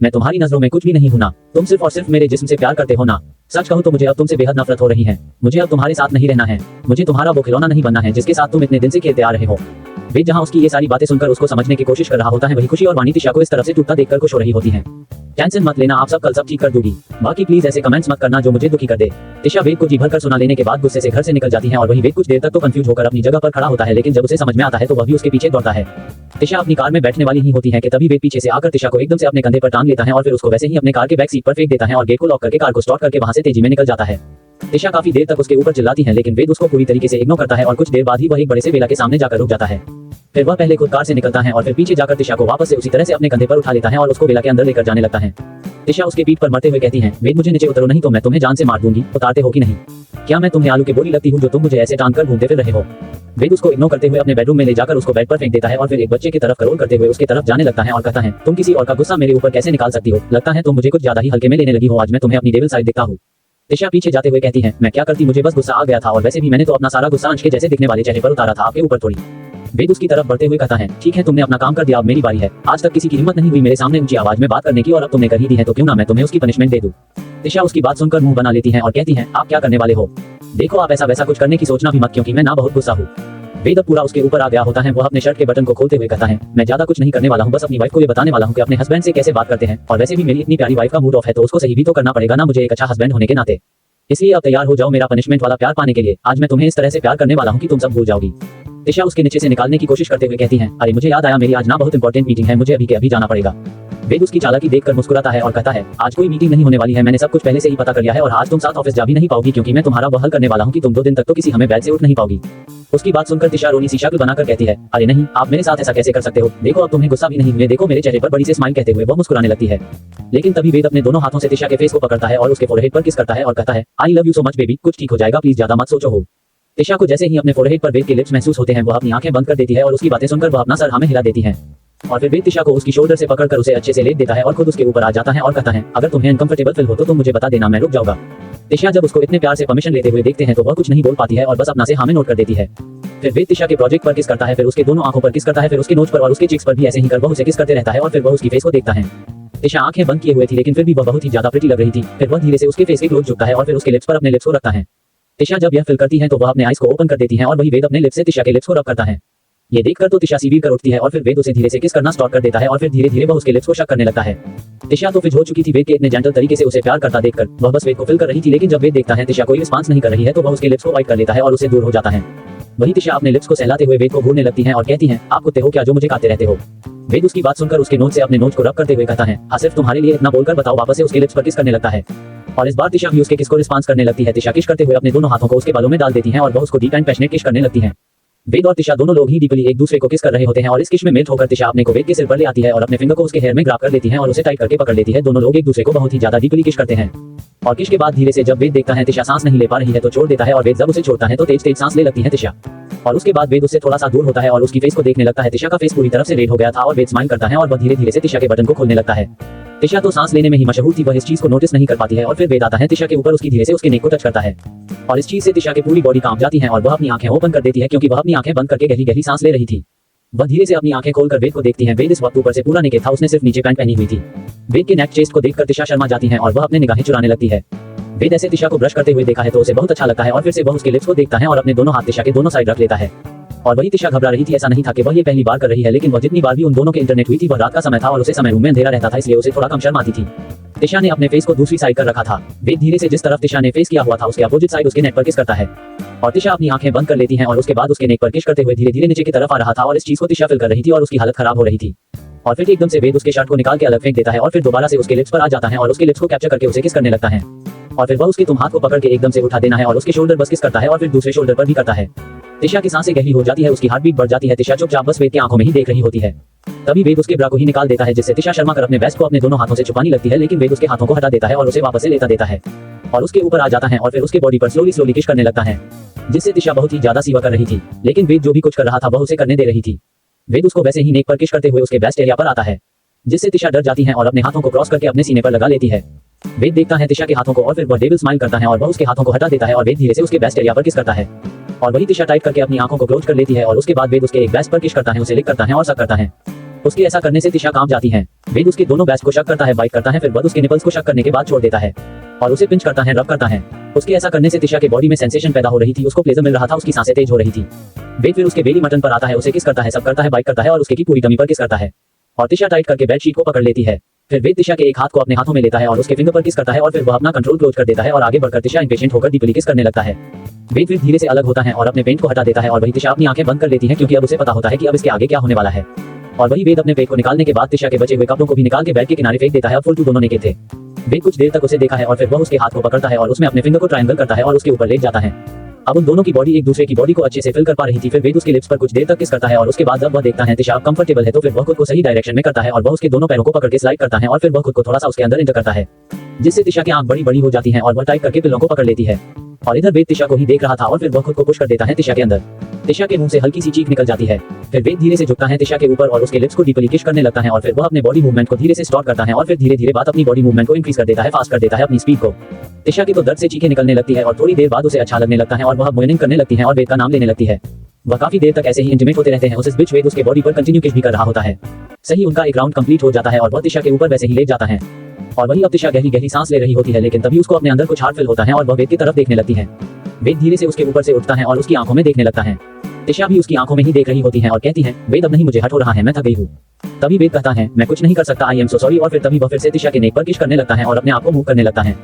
मैं तुम्हारी नजरों में कुछ भी नहीं हूं ना, तुम सिर्फ और सिर्फ मेरे जिस्म से प्यार करते हो ना। सच कहूं तो मुझे अब तुमसे बेहद नफरत हो रही है। मुझे अब तुम्हारे साथ नहीं रहना है। मुझे तुम्हारा वो खिलौना नहीं बनना है जिसके साथ तुम इतने दिन से खेलते आ रहे हो। वेद जहां उसकी ये सारी बातें सुनकर उसको समझने की कोशिश कर रहा होता है, वही खुशी और वाणी तिशा को इस तरफ से टूटता देखकर खुश हो रही होती है। टेंशन मत लेना, आप सब कल सब ठीक कर दूंगी। बाकी प्लीज ऐसे कमेंट्स मत करना जो मुझे दुखी कर दे। तिशा वेद को जी भरकर सुना लेने के बाद गुस्से से घर से निकल जाती है और वही वेद कुछ देर तक तो कंफ्यूज होकर अपनी जगह पर खड़ा होता है, लेकिन जब उसे समझ में आता है तो वह भी उसके पीछे दौड़ता है। तिशा अपनी कार में बैठने वाली ही होती है कि तभी वेद पीछे से आकर तिशा को एकदम से अपने कंधे पर टांग लेता है और फिर उसको वैसे ही अपने कार के बैक सीट पर फेंक देता है और गेट को लॉक करके कार को स्टार्ट करके वहां से तेजी में निकल जाता है। तिशा काफी देर तक उसके ऊपर चिल्लाती है, लेकिन वेद उसको पूरी तरीके से इग्नोर करता है और कुछ देर बाद ही वह एक बड़े से वेला के सामने जाकर रुक जाता है। फिर वह पहले खुद कार से निकलता है और फिर पीछे जाकर तिशा को वापस से उसी तरह से अपने कंधे पर उठा लेता है और उसको वेला के अंदर लेकर जाने लगता है। तिशा उसके पीठ पर मरते हुए कहती है, वेद मुझे नीचे उतरो नहीं तो मैं तुम्हें जान से मार दूंगी। उतारते हो कि नहीं? क्या मैं तुम्हें आलू की बोरी लगती हूँ जो तुम मुझे ऐसे टांग कर घूमते फिर रहे हो? वेद उसको इग्नोर करते हुए अपने बेडरूम में ले जाकर उसको बेड पर फेंक देता है और फिर एक बच्चे की तरफ करोल करते हुए उसकी तरफ जाने लगता है और कहता है, तुम किसी और का गुस्सा मेरे ऊपर कैसे निकाल सकती हो? लगता है तुम मुझे कुछ ज्यादा ही हल्के में लेने लगी हो। आज मैं तुम्हें अपनी डेविल साइड दिखता हूँ। तिशा पीछे जाते हुए कहती है, मैं क्या करती, मुझे बस गुस्सा आ गया था और वैसे भी मैंने तो अपना सारा गुस्सा अंश के जैसे दिखने वाले चेहरे पर उतारा था, आपके ऊपर थोड़ी। वेद उसकी तरफ बढ़ते हुए कहता है, ठीक है तुमने अपना काम कर दिया, अब मेरी बारी है। आज तक किसी की हिम्मत नहीं हुई मेरे सामने ऊंची आवाज में बात करने की और अब तुमने कर ही दी है तो क्यों ना मैं तुम्हें उसकी पनिशमेंट दे दूं। तिशा उसकी बात सुनकर मुंह बना लेती है और कहती है, आप क्या करने वाले हो? देखो आप ऐसा वैसा कुछ करने की सोचना भी मत, क्योंकि मैं ना बहुत गुस्सा हूँ। वेद अब पूरा उसके ऊपर आ गया होता है। वह अपने शर्ट के बटन को खोलते हुए कहता है, मैं ज्यादा कुछ नहीं करने वाला हूँ, बस अपनी वाइफ को ये बताने वाला हूँ कि अपने हस्बैंड से कैसे बात करते हैं। और वैसे भी मेरी इतनी प्यारी वाइफ का मूड ऑफ है तो उसको सही भी तो करना पड़ेगा ना मुझे एक अच्छा हस्बैंड होने के नाते। इसलिए अब तैयार हो जाओ मेरा पनिशमेंट वाला प्यार पाने के लिए। आज मैं तुम्हें इस तरह से प्यार करने वाला हूँ कि तुम सब भूल जाओगी। तिशा उसके नीचे से निकालने की कोशिश करते हुए कहती है, अरे मुझे याद आया, मेरी आज ना बहुत इंपॉर्टेंट मीटिंग है, मुझे अभी के अभी जाना पड़ेगा। वेद उसकी चालाकी देखकर मुस्कुराता है और कहता है, आज कोई मीटिंग नहीं होने वाली है, मैंने सब कुछ पहले से ही पता कर लिया है और आज तुम साथ ऑफिस जा भी नहीं पाओगी, क्योंकि मैं तुम्हारा वह हल करने वाला हूँ कि तुम 2 दिन तक तो किसी हमें बेड से उठ नहीं पाओगी। उसकी बात सुनकर तिशा रोनी सी शक्ल बनाकर कहती है, अरे नहीं, आप मेरे साथ ऐसा कैसे कर सकते हो? देखो अब तुम्हें गुस्सा भी नहीं हुए, देखो मेरे चेहरे पर बड़ी से स्माइल कहते हुए वो मुस्कुराने लगती है। लेकिन तभी वेद अपने दोनों हाथों से तिशा के फेस को पकड़ता है और उसके फोरहेड पर किस करता है और कहता है, I love you so much baby, कुछ ठीक हो जाएगा, प्लीज ज्यादा मत सोचो हो। तिशा को जैसे ही अपने फोरहेड पर वेद के लिप्स महसूस होते हैं वह अपनी आंखें बंद कर देती है और उसकी बातें सुनकर वह अपना सर हाँ में हिला देती है। और फिर वेद तिशा को उसकी शोल्डर से पकड़कर उसे अच्छे से लेट देता है और खुद उसके ऊपर आ जाता है और कहता है, अगर तुम्हें अनकंफर्टेबल फील हो तो तुम मुझे बता देना, मैं रुक जाऊंगा। तिशा जब उसको इतने प्यार से परमिशन लेते हुए देखते हैं तो वह कुछ नहीं बोल पाती है और बस अपना से हाँ में नोट कर देती है। फिर वेद तिशा के प्रोजेक्ट पर किस करता है, फिर उसके दोनों आंखों पर किस करता है, फिर उसके नोज पर और उसके चिक्स पर भी ऐसे ही कर वह उसे किस करते रहता है और फिर वह उसकी फेस को देखता है। तिशा आंखें बंद किए हुए थी लेकिन फिर भी वह बहुत ही ज्यादा प्रिटी लग रही थी। फिर वह धीरे से उसके फेस के क्लोज झुकता है और फिर उसके लिप्स पर अपने लिप्स को रखता है। तिशा जब यह फील करती है तो वह अपने आईज को ओपन कर देती है और वही वेद अपने लिप्स से तिशा के लिप्स को रब करता है। ये देखकर तो तिशा सीवीर कर उठती है और फिर वेद उसे धीरे से किस करना स्टार्ट कर देता है और फिर धीरे धीरे वह उसके लिप्स को शक करने लगता है। तिशा तो फिर हो चुकी थी वेद के इतने जेंटल तरीके से उसे प्यार करता देखकर, वह बस वेद को फील कर रही थी, लेकिन जब वेद देखता है तिशा कोई रिस्पांस नहीं कर रही है तो वह उसके लिप्स को बाइट कर लेता है और उससे दूर हो जाता है। वही तिशा अपने लिप्स को सहलाते हुए वेद को घूरने लगती है और कहती है, आप कुत्ते हो क्या जो मुझे काटते रहते हो? वेद उसकी बात सुनकर उसके नोज से अपने नोज को रब करते हुए कहता है, हाँ सिर्फ तुम्हारे लिए इतना बोलकर बताओ, वापस से उसके लिप्स पर किस करने लगता है। और इस बार तिशा भी उसके किस को रिस्पांस करने लगती है। तिशा किस करते हुए अपने दोनों हाथों को उसके बालों में डाल देती है और वह उसको डीप एंड पैशनेट किस करने लगती है। वेद और तिशा दोनों लोग ही डीपली एक दूसरे को किस कर रहे होते हैं और इस किस में मेल्ट होकर तिशा अपने को वेद के सिर पर ले आती है और अपने फिंगर को उसके हेयर में ग्राब कर लेती है और उसे टाइट करके पकड़ लेती है। दोनों लोग एक दूसरे को बहुत ही ज्यादा डीपली किस करते हैं। और किस के बाद धीरे से जब वेद देखता है तिशा सांस नहीं ले पा रही है तो छोड़ देता है और वेद जब उसे छोड़ता है तो तेज तेज सांस ले लगती है तिशा। और उसके बाद वेद उससे थोड़ा सा दूर होता है और उसकी फेस को देखने लगता है। तिशा का फेस पूरी तरफ से रेड हो गया था और वेद स्माइल करता है और वह धीरे धीरे से तिशा के बटन को खोलने लगता है। तिशा तो सांस लेने में ही मशहूर थी, वह इस चीज को नोटिस नहीं कर पाती है और फिर वेद आता है तिशा के ऊपर उसकी धीरे से उसके नेक को टच करता है और इस चीज से तिशा की पूरी बॉडी कांप जाती है और वह अपनी आंखें ओपन कर देती है, क्योंकि वह अपनी आंखें बंद करके गहरी गहरी सांस ले रही थी। वह धीरे से अपनी आंखें खोलकर वेद को देखती है। वेद इस वक्त ऊपर से पूरा नेकेड था, उसने सिर्फ नीचे पैंट पहनी हुई थी। वेद के नेक चेस्ट को देखकर तिशा शर्मा जाती है और वह अपने निगाहें चुराने लगती है। वेद ऐसे तिशा को ब्रश करते हुए देखा है तो उसे बहुत अच्छा लगता है और फिर से वह उसके लिप्स को देखता है और अपने दोनों हाथ तिशा के दोनों साइड रख लेता है। और वही तिशा घबरा रही थी, ऐसा नहीं था कि वह ये पहली बार कर रही है, लेकिन वह जितनी बार भी उन दोनों के इंटरनेट हुई थी वह रात का समय था और उसे समय रूम में अंधेरा रहता था, इसलिए उसे थोड़ा कम शर्म आती थी। तिशा ने अपने फेस को दूसरी साइड कर रखा था। वेद धीरे से जिस तरफ तिशा ने फेस किया हुआ था उसके अपोजिट साइड उसके नेक पर किस करता है और तिशा अपनी आंखें बंद कर लेती है और उसके बाद उसके नेक पर किस करते हुए धीरे धीरे नीचे की तरफ आ रहा था और इस चीज को तिशा फील कर रही थी और उसकी हालत खराब हो रही थी। और फिर एकदम से वेद उसके शर्ट को निकाल के अलग फेंक देता है और फिर दोबारा से उसके लिप्स पर आ जाता है और उसके लिप्स को कैप्चर करके उसे किस करने लगता है। और फिर वह उसके तुम हाथ को पकड़ के एकदम से उठा देना है और उसके शोल्डर बस किस करता है और फिर दूसरे शोल्डर पर भी करता है। तिशा की सांसें गहरी हो जाती है, उसकी हार्ट बीट बढ़ जाती है। तिशा चुपचाप बस वेद की आंखों में ही देख रही होती है। तभी वेद उसके ब्रा को ही निकाल देता है, जिससे तिशा शर्मा कर अपने वेस्ट को अपने दोनों हाथों से छुपाने लगती है, लेकिन वेद उसके हाथों को हटा देता है और उसे वापस से लेता देता है और उसके ऊपर आ जाता है और फिर उसके बॉडी पर स्लोली स्लोली किस करने लगता है, जिससे तिशा बहुत ही ज्यादा सीवा कर रही थी। लेकिन वेद जो भी कुछ कर रहा था वह उसे करने दे रही थी। वेद उसको वैसे ही नेक पर किस करते हुए उसके बेस्ट एरिया पर आता है, जिससे तिशा डर जाती है और अपने हाथों को क्रॉस करके अपने सीने पर लगा लेती है। वेद देखता है तिशा के हाथों को और फिर वह डेविल स्माइल करता है और वह उसके हाथों को हटा देता है और वेद धीरे से उसके बेस्ट एरिया पर किस करता है। और वही तिशा टाइप करके अपनी आंखों को क्लोज कर लेती है और उसके बाद वेद उसके एक बैस पर किस करता है, उसे लिक करता है और शक करता है। उसके ऐसा करने से तिशा कांप जाती है। वेद उसके दोनों बैस को शक करता है, बाइट करता है, फिर वह उसके निपल्स को शक करने के बाद छोड़ देता है और उसे पिंच करता है, रब करता है। उसके ऐसा करने से तिशा के बॉडी में सेंसेशन पैदा हो रही थी, उसको प्लेजर मिल रहा था, उसकी सांसें तेज हो रही थी। वेद फिर उसके बेली मटन पर आता है, उसे किस करता है, सब करता है, बाइट करता है और उसके की पूरी टमी पर किस करता है और तिशा टाइट करके बेडशीट को पकड़ लेती है। फिर वेद तिशा के एक हाथ को अपने हाथों में लेता है और उसके फिंगर पर किस करता है और फिर वह अपना कंट्रोल क्लोज कर देता है और आगे बढ़कर तिशा इंपेशेंट होकर डीपली किस करने लगता है। वेद फिर धीरे से अलग होता है और अपने पेंट को हटा देता है और वही तिशा अपनी आंखें बंद कर लेती है क्योंकि अब उसे पता होता है कि अब इसके आगे क्या होने वाला है। और वही वेद अपने पेट को निकालने के बाद तिशा के बचे हुए कपड़ों को भी निकाल के बेड के किनारे फेंक देता है। अब फुल टू दोनों नेकेड थे। वेद कुछ देर तक उसे देखा है और फिर वह उसके हाथ को पकड़ता है और उसमें अपने फिंगर को ट्रायंगल करता है और उसके ऊपर लेट जाता है। अब उन दोनों की बॉडी एक दूसरे की बॉडी को अच्छे से फिल कर पा रही थी। फिर वेद उसके लिप्स पर कुछ देर तक किस करता है और उसके बाद जब वह देखता है तिशा अब कंफर्टेबल है तो फिर वह खुद को सही डायरेक्शन में करता है और वह उसके दोनों पैरों को पकड़ के स्लाइड करता है और फिर वह खुद को थोड़ा सा उसके अंदर एंटर करता है, जिससे तिशा की आंख बड़ी बड़ी हो जाती है और वह टाइट करके पिल्लों को पकड़ लेती है। और इधर वेद तिशा को ही देख रहा था और फिर वह खुद को पुश कर देता है तिशा के अंदर। तिशा के मुंह से हल्की सी चीख निकल जाती है। फिर वेद धीरे से झुकता है तिशा के ऊपर और उसके लिप्स को डीपली किस करने लगता है और फिर वह अपने बॉडी मूवमेंट को धीरे से स्टॉप करता है और फिर धीरे धीरे बात अपनी बॉडी मूवमेंट को इंक्रीज कर देता है, फास्ट कर देता है अपनी स्पीड को। तिशा की तो दर्द से चीखें निकलने लगती है और थोड़ी देर बाद उसे अच्छा लगने लगता है और वह मोइनिंग करने लगती है और वेद का नाम लेने लगती है। वह काफी देर तक ऐसे ही इंटीमेट होते रहते हैं। उस बीच वेद उसके बॉडी पर कंटिन्यू किस भी कर रहा होता है। सही उनका एक राउंड कंप्लीट हो जाता है और वह तिशा के ऊपर वैसे ही लेट जाता है और वही अब तिशा गहरी गहरी सांस ले रही होती है, लेकिन तभी उसको अपने अंदर कुछ हार्ड फील होता है और वह वेद की तरफ देखने लगती है। वेद धीरे से उसके ऊपर से उठता है और उसकी आंखों में देखने लगता है। तिशा भी उसकी आंखों में ही देख रही होती है और कहती है, वेद अब नहीं, मुझे हट हो रहा है, मैं थक गई हूँ। तभी वेद कहता है, मैं कुछ नहीं कर सकता, आई एम सो सॉरी। और फिर तभी वह फिर से तिशा के नेक पर किस करने लगता है और अपने आप को मूव करने लगता है।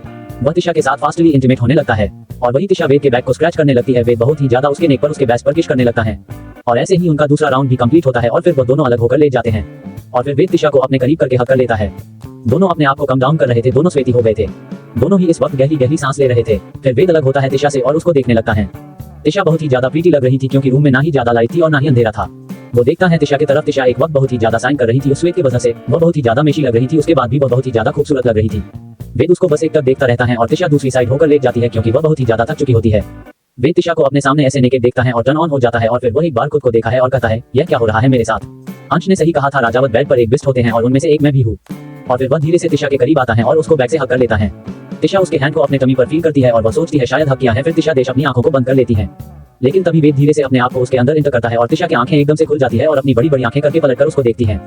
वह तिशा के साथ फास्टली इंटीमेट होने लगता है और वही तिशा वेद के बैक को स्क्रैच करने लगती है। वेद बहुत ही ज्यादा उसके नेक पर उसके बैस पर किस करने लगता है और ऐसे ही उनका दूसरा राउंड भी कंप्लीट होता है और फिर वह दोनों अलग होकर ले जाते हैं और फिर वेद तिशा को अपने करीब करके हक कर लेता है। दोनों अपने आप को कम डाउन कर रहे थे, दोनों स्वेटी हो गए थे, दोनों ही इस वक्त गहरी गहरी सांस ले रहे थे। फिर वेद अलग होता है तिशा से और उसको देखने लगता है। तिशा बहुत ही ज्यादा प्रीटी लग रही थी क्योंकि रूम में ना ही ज्यादा लाइट थी और ना ही अंधेरा था। वो देखता है तिशा की तरफ। तिशा एक वक्त बहुत ही ज्यादा साइन कर रही थी, उस स्वेट की वजह से वह बहुत ही ज्यादा मेशी लग रही थी। उसके बाद भी वह बहुत ही ज्यादा खूबसूरत लग रही थी। वेद उसको बस एक टक देखता रहता है और तिशा दूसरी साइड होकर लेट जाती है क्योंकि वह बहुत ही ज्यादा थक चुकी होती है। वेद तिशा को अपने सामने ऐसे नेकेड देखता है और टर्न ऑन हो जाता है और फिर वह एक बार खुद को देखा है और कहता है, यह क्या हो रहा है मेरे साथ। अंश ने सही कहा था, राजावत बेड पर एक बिस्ट होते हैं और उनमें से एक मैं भी हूँ। और फिर वह धीरे से तिशा के करीब आता है और उसको बैक से हक कर लेता है। तिशा उसके हैंड को अपने टमी पर फील करती है और वह सोचती है शायद हक किया है। फिर तिशा देश अपनी आंखों को बंद कर लेती है, लेकिन तभी वेद धीरे से अपने आप को उसके अंदर इंटर करता है और तिशा की आंखें एकदम से खुल जाती है और अपनी बड़ी बड़ी आंखें करके पलटकर उसको देखती है।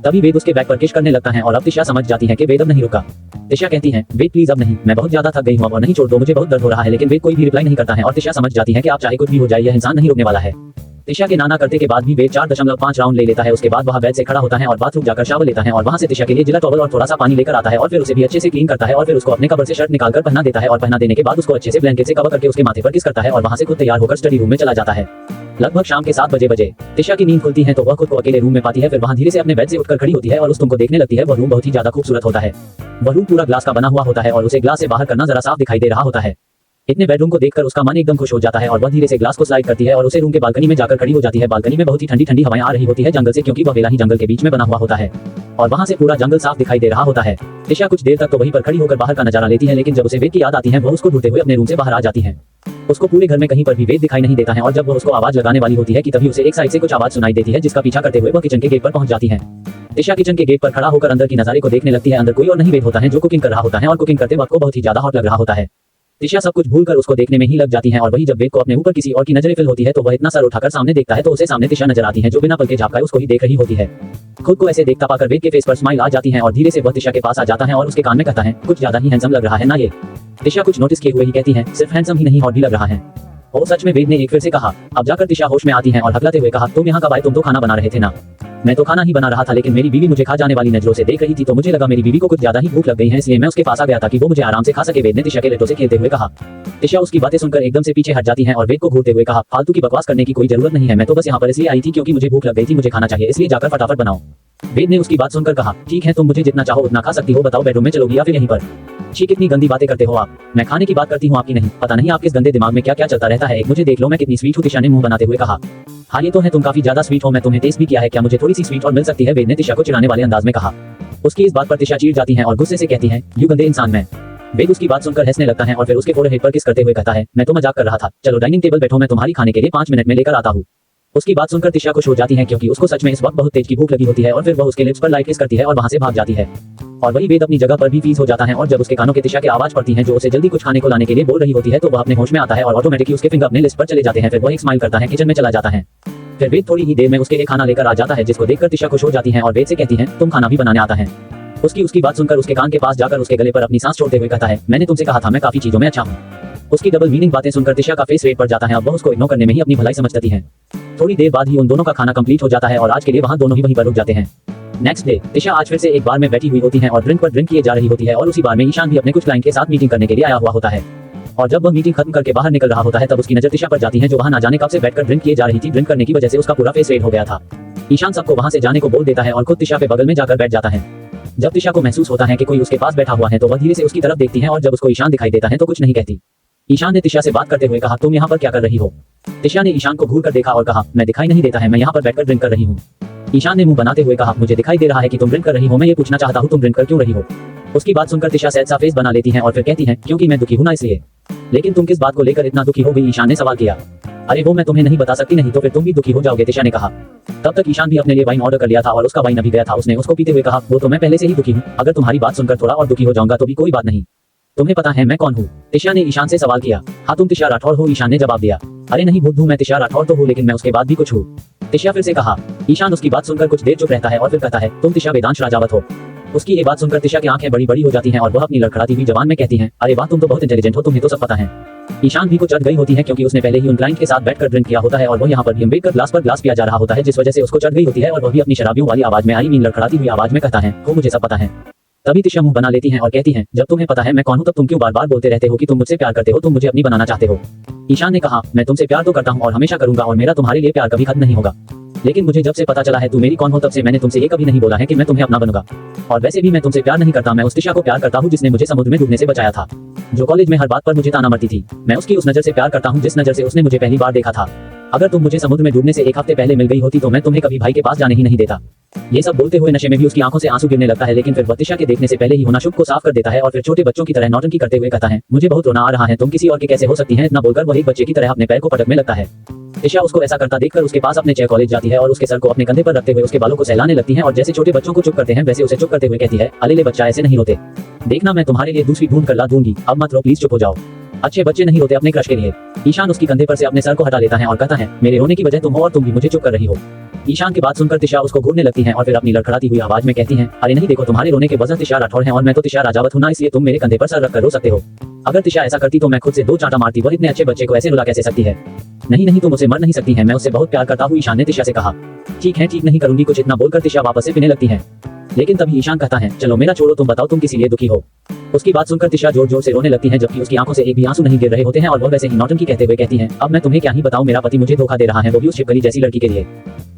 तभी वेद उसके बैक पर किस करने लगता है और अब तिशा समझ जाती है कि वेद अब नहीं रुका। तिशा कहती है, वेद प्लीज अब नहीं, मैं बहुत ज्यादा थक गई हूँ और नहीं छोड़ दो, मुझे बहुत दर्द हो रहा है। लेकिन वेद कोई भी रिप्लाई नहीं करता है और तिशा समझ जाती है कि आप चाहे कुछ भी हो जाए, यह इंसान नहीं रुकने वाला है। तिशा के नाना करते के बाद भी वेद 4.5 राउंड ले लेता है। उसके बाद वह बेड से खड़ा होता है और बाथरूम जाकर शावर लेता है और वहां से तिशा के लिए जिला टॉवल और थोड़ा सा पानी लेकर आता है और फिर उसे भी अच्छे से क्लीन करता है और फिर उसको अपने कवर से शर्ट निकालकर पहना देता है और पहना देने के बाद उसको अच्छे से ब्लैंकेट से कवर करके उसके माथे पर किस करता है और वहां से खुद तैयार होकर स्टडी रूम में चला जाता है। लगभग शाम के 7 बजे तिशा की नींद खुलती है तो वह खुद को अकेले रूम में पाती है। फिर वहां धीरे से अपने बेड से उठकर खड़ी होती है और उस तुम को देखने लगती है। वह रूम बहुत ही ज्यादा खूबसूरत होता है। वह रूम पूरा ग्लास का बना हुआ होता है और उसे ग्लास से बाहर करना जरा साफ दिखाई दे रहा होता है। इतने बेडरूम को देखकर उसका मन एकदम खुश हो जाता है और वह धीरे से ग्लास को स्लाइड करती है और उसे रूम के बालकनी में जाकर खड़ी हो जाती है। बालकनी में बहुत ही ठंडी ठंडी हवाएं आ रही होती है जंगल से, क्योंकि वह वेला ही जंगल के बीच में बना हुआ होता है और वहां से पूरा जंगल साफ दिखाई दे रहा होता है। तिशा कुछ देर तक तो वहीं पर खड़ी होकर बाहर का नजारा लेती है, लेकिन जब उसे वेद की याद आती है वह उसको ढूंढते हुए अपने रूम से बाहर आ जाती है। उसको पूरे घर में कहीं पर भी वेद दिखाई नहीं देता है और जब वह उसको आवाज लगाने वाली होती है कि तभी उसे एक साइड से कुछ आवाज सुनाई देती है, जिसका पीछा करते हुए वह किचन के गेट पर पहुंच जाती है। तिशा किचन के गेट पर खड़ा होकर अंदर की नजारे को देखने लगती है। अंदर कोई और नहीं वेद होता है जो कुकिंग कर रहा होता है और कुकिंग करते वक्त को बहुत ही ज्यादा हॉट लग रहा होता है। तिशा सब कुछ भूलकर उसको देखने में ही लग जाती है और वही जब वेद को अपने ऊपर किसी और की नजरें फिल होती है तो वह इतना सर उठाकर सामने देखता है तो उसे सामने तिशा नजर आती है जो बिना पल के झापकाए उसको ही देख रही होती है। खुद को ऐसे देखता पाकर वेद के फेस पर स्माइल आ जाती है और धीरे से वह तिशा के पास आ जाता है और उसके कान में कहता है, कुछ ज्यादा ही हैंडसम लग रहा है ना ये। तिशा कुछ नोटिस किए हुए ही कहती है, सिर्फ हैंडसम ही नहीं हॉट भी लग रहा है। और सच में, वेद ने एक फिर से कहा। अब जाकर तिशा होश में आती है और हकलाते हुए कहा, तुम यहाँ कब आए? तुम तो खाना बना रहे थे ना। मैं तो खाना ही बना रहा था, लेकिन मेरी बीवी मुझे खा जाने वाली नजरों से देख रही थी तो मुझे लगा मेरी बीवी को कुछ ज्यादा ही भूख लग गई है, इसलिए मैं उसके पास आ गया ताकि वो मुझे आराम से खा सके। वेद ने तिशा के लेटों से खेलते हुए कहा। तिशा उसकी बातें सुनकर एकदम से पीछे हट जाती है और वेद को घूरते हुए कहा, फालतू की बकवास करने की कोई जरूरत नहीं है, मैं तो बस यहाँ पर इसलिए आई थी क्योंकि मुझे भूख लग गई थी, मुझे खाना चाहिए, इसलिए जाकर फटाफट बनाओ। वेद ने उसकी बात सुनकर कहा, ठीक है, तुम मुझे जितना चाहो उतना खा सकती हो, बताओ बेडरूम में चलोगी या फिर यहीं पर? छी, कितनी गंदी बातें करते हो आप। मैं खाने की बात करती हूँ, आपकी नहीं। पता नहीं आपके इस गंदे दिमाग में क्या क्या चलता रहता है। एक मुझे देख लो मैं कितनी स्वीट हूँ, तिशा ने मुंह बनाते हुए कहा। हाँ ये तो है, तुम काफी ज्यादा स्वीट हो, मैं तुम्हें टेस्ट भी किया है, क्या मुझे थोड़ी सी स्वीट और मिल सकती है? वेद ने तिशा को चिढ़ाने वाले अंदाज में कहा। उसकी इस बात पर तिशा चीड़ जाती है और गुस्से से कहती है, यू गंदे इंसान। मैं वेद उसकी बात सुनकर हंसने लगता है और फिर उसके फोरहेड पर किस करते हुए कहता है, मैं तो मजाक कर रहा था, चलो डाइनिंग टेबल बैठो, मैं तुम्हारी खाने के लिए 5 मिनट में लेकर आता हूँ। उसकी बात सुनकर तिशा खुश हो जाती है क्योंकि उसको सच में इस वक्त बहुत तेज की भूख लगी होती है और फिर वह उसके लिप्स पर लाइक किस करती है और वहां से भाग जाती है। और वही वेद अपनी जगह पर भी फ्रीज हो जाता है और जब उसके कानों के तिशा की आवाज पड़ती है जो उसे जल्दी कुछ खाने को लाने के लिए बोल रही होती है तो वह अपने होश में आता है और ऑटोमेटिकली उसके फिंगर अपने लिस्ट पर चले जाते हैं। फिर वह एक स्माइल करता है, किचन में चला जाता है। फिर वेद थोड़ी ही देर में उसके लिए खाना लेकर आ जाता है जिसको देखकर तिशा खुश हो जाती है और वेद से कहती है तुम खाना भी बनाने आता है। उसकी बात सुनकर उसके कान के पास जाकर उसके गले पर अपनी सांस छोड़ते हुए कहता है मैंने तुमसे कहा था मैं काफी चीजों में अच्छा हूँ। उसकी डबल मीनिंग बातें सुनकर तिशा का फेस रेड पर जाता है। अब वह उसको इग्नोर करने में ही अपनी भलाई समझती है। थोड़ी देर बाद ही उन दोनों का खाना कंप्लीट हो जाता है और आज के लिए वहाँ दोनों ही वहीं पर रुक जाते हैं। नेक्स्ट डे तिशा आज फिर से एक बार में बैठी हुई होती है और ड्रिंक पर ड्रिंक किए जा रही होती है और उसी बार में ईशान भी अपने कुछ क्लाइंट के साथ मीटिंग करने के लिए आया हुआ होता है। और जब वह मीटिंग खत्म करके बाहर निकल रहा होता है तब उसकी नजर तिशा पर जाती है जो वहाँ ना जाने कब से बैठकर ड्रिंक किए जा रही थी। ड्रिंक करने की वजह से उसका पूरा फेस रेड हो गया था। ईशान सबको वहाँ से जाने को बोल देता है और खुद तिशा के बगल में जाकर बैठ जाता है। जब तिशा को महसूस होता है कि कोई उसके पास बैठा हुआ है तो वह धीरे से उसकी तरफ देखती है और जब उसको ईशान दिखाई देता है तो कुछ नहीं कहती। ईशान ने तिशा से बात करते हुए कहा तुम यहाँ पर क्या कर रही हो। तिशा ने ईशान को घूर कर देखा और कहा मैं दिखाई नहीं देता है, मैं यहाँ पर बैठकर ड्रिंक कर रही हूँ। ईशान ने मुंह बनाते हुए कहा मुझे दिखाई दे रहा है कि तुम ड्रिंक कर रही हो, मैं ये पूछना चाहता हूँ तुम ड्रिंक कर क्यों रही हो। उसकी बात सुनकर तिशा सैड सा फेस बना लेती है और फिर कहती है क्योंकि मैं दुखी हूँ ना इसलिए। लेकिन तुम किस बात को लेकर इतना दुखी हो गई, ईशान ने सवाल किया। अरे वो मैं तुम्हें नहीं बता सकती, नहीं तो फिर तुम भी दुखी हो जाओगे, तिशा ने कहा। तब तक ईशान भी अपने लिए वाइन ऑर्डर कर लिया था और उसका वाइन अभी गया था। उसने उसको पीते हुए कहा वो तो मैं पहले से ही दुखी हूँ, अगर तुम्हारी बात सुनकर थोड़ा और दुखी हो जाऊंगा तो भी कोई बात नहीं। तुम्हें पता है मैं कौन हूँ, तिशा ने ईशान से सवाल किया। हाँ तुम तिशा राठौर हो, ईशान ने जवाब दिया। अरे नहीं बुद्धू, मैं तिशा राठौर तो हूँ लेकिन मैं उसके बाद भी कुछ हूँ, तिशा फिर से कहा। ईशान उसकी बात सुनकर कुछ देर चुप रहता है और फिर कहता है तुम तिशा वेदांश राजावत हो। उसकी ये बात सुनकर तिशा की आंखें बड़ी बड़ी हो जाती हैं और वह अपनी लड़खड़ाती हुई जबान में कहती है अरे वाह तुम तो बहुत इंटेलिजेंट हो, तुम्हें तो सब पता है। ईशान भी कुछ चढ़ गई होती है क्योंकि उसने पहले ही उन क्लाइंट के साथ बैठकर ड्रिंक किया होता है और वो यहाँ पर भी बैठकर ग्लास पर ग्लास पिया जा रहा होता है जिस वजह से उसको चढ़ गई होती है और वह भी अपनी शराबियों वाली आवाज में लड़खड़ाती हुई आवाज में कहता है वो मुझे सब पता है। तभी तिशा मुंह बना लेती है और कहती है जब तुम्हें पता है मैं कौन हूँ तब तुम क्यों बार बार बोलते रहते हो कि तुम मुझसे प्यार करते हो, तुम मुझे अपनी बनाना चाहते हो। ईशान ने कहा मैं तुमसे प्यार तो करता हूँ और हमेशा करूंगा और मेरा तुम्हारे लिए प्यार कभी खत्म नहीं होगा, लेकिन मुझे जब से पता चला है तू मेरी कौन हो तब से मैंने तुमसे ये कभी नहीं बोला है कि मैं तुम्हें अपना बनूंगा। और वैसे भी मैं तुमसे प्यार नहीं करता, मैं उस तिशा को प्यार करता हूँ जिसने मुझे समुद्र में डूबने से बचाया था, जो कॉलेज में हर बात पर मुझे ताना मारती थी। मैं उसकी उस नजर से प्यार करता हूँ जिस नजर से उसने मुझे पहली बार देखा था। अगर तुम मुझे समुद्र में डूबने से एक हफ्ते पहले मिल गई होती तो मैं तुम्हें कभी भाई के पास जाने ही नहीं देता। ये सब बोलते हुए नशे में भी उसकी आंखों से आंसू गिरने लगता है, लेकिन फिर वह तिशा के देखने से पहले ही होना शुभ को साफ कर देता है और फिर छोटे बच्चों की तरह नौटंकी करते हुए कहता है मुझे बहुत रोना आ रहा है, तुम किसी और के कैसे हो सकती हैं। इतना बोलकर वह एक बच्चे की तरह अपने पैर को पटकने लगता है। तिशा उसको ऐसा करता देखकर उसके पास अपने चेयर कॉलेज जाती है और उसके सर को अपने कंधे पर रखते हुए उसके बालों को सहलाने लगती है और जैसे छोटे बच्चों को चुप करते हैं वैसे उसे चुप करते हुए कहती है अले बच्चा ऐसे नहीं होते, देखना मैं तुम्हारे लिए दूसरी ढूंढ कर ला दूंगी, अब मत रो प्लीज, चुप हो जाओ, अच्छे बच्चे नहीं होते अपने क्रश के लिए। ईशान उसकी कंधे पर से अपने सर को हटा लेता है और कहता है मेरे रोने की वजह तुम हो और तुम भी मुझे चुप कर रही हो। ईशान की बात सुनकर तिशा उसको घूरने लगती है और फिर अपनी लड़खड़ाती हुई आवाज में कहती है अरे नहीं देखो तुम्हारे रोने के वजह तिशा राठौर है और मैं तो तिशा राजावत हूँ ना, इसलिए तुम मेरे कंधे पर सर रख कर रो सकते हो। अगर तिशा ऐसा करती तो मैं खुद से 2 चांटा मारती, वह इतने अच्छे बच्चे को ऐसे रुला कैसे सकती है। नहीं तुम उसे मर नहीं सकती है, मैं उससे बहुत प्यार करता हूँ, ईशान ने तिशा से कहा। ठीक है ठीक नहीं करूंगी, कुछ इतना बोलकर तिशा वापस से पीने लगती है। लेकिन तभी ईशान कहता है चलो मेरा छोड़ो, तुम बताओ तुम किसी लिए दुखी हो। उसकी बात सुनकर तिशा जोर जोर से रोने लगती है जबकि उसकी आंखों से एक भी आंसू नहीं गिर रहे होते हैं और वह वैसे ही नौटंकी कहते हुए कहती है अब मैं तुम्हें क्या ही बताऊं, मेरा पति मुझे धोखा दे रहा है, वो भी उस शिवकली जैसी लड़की के लिए।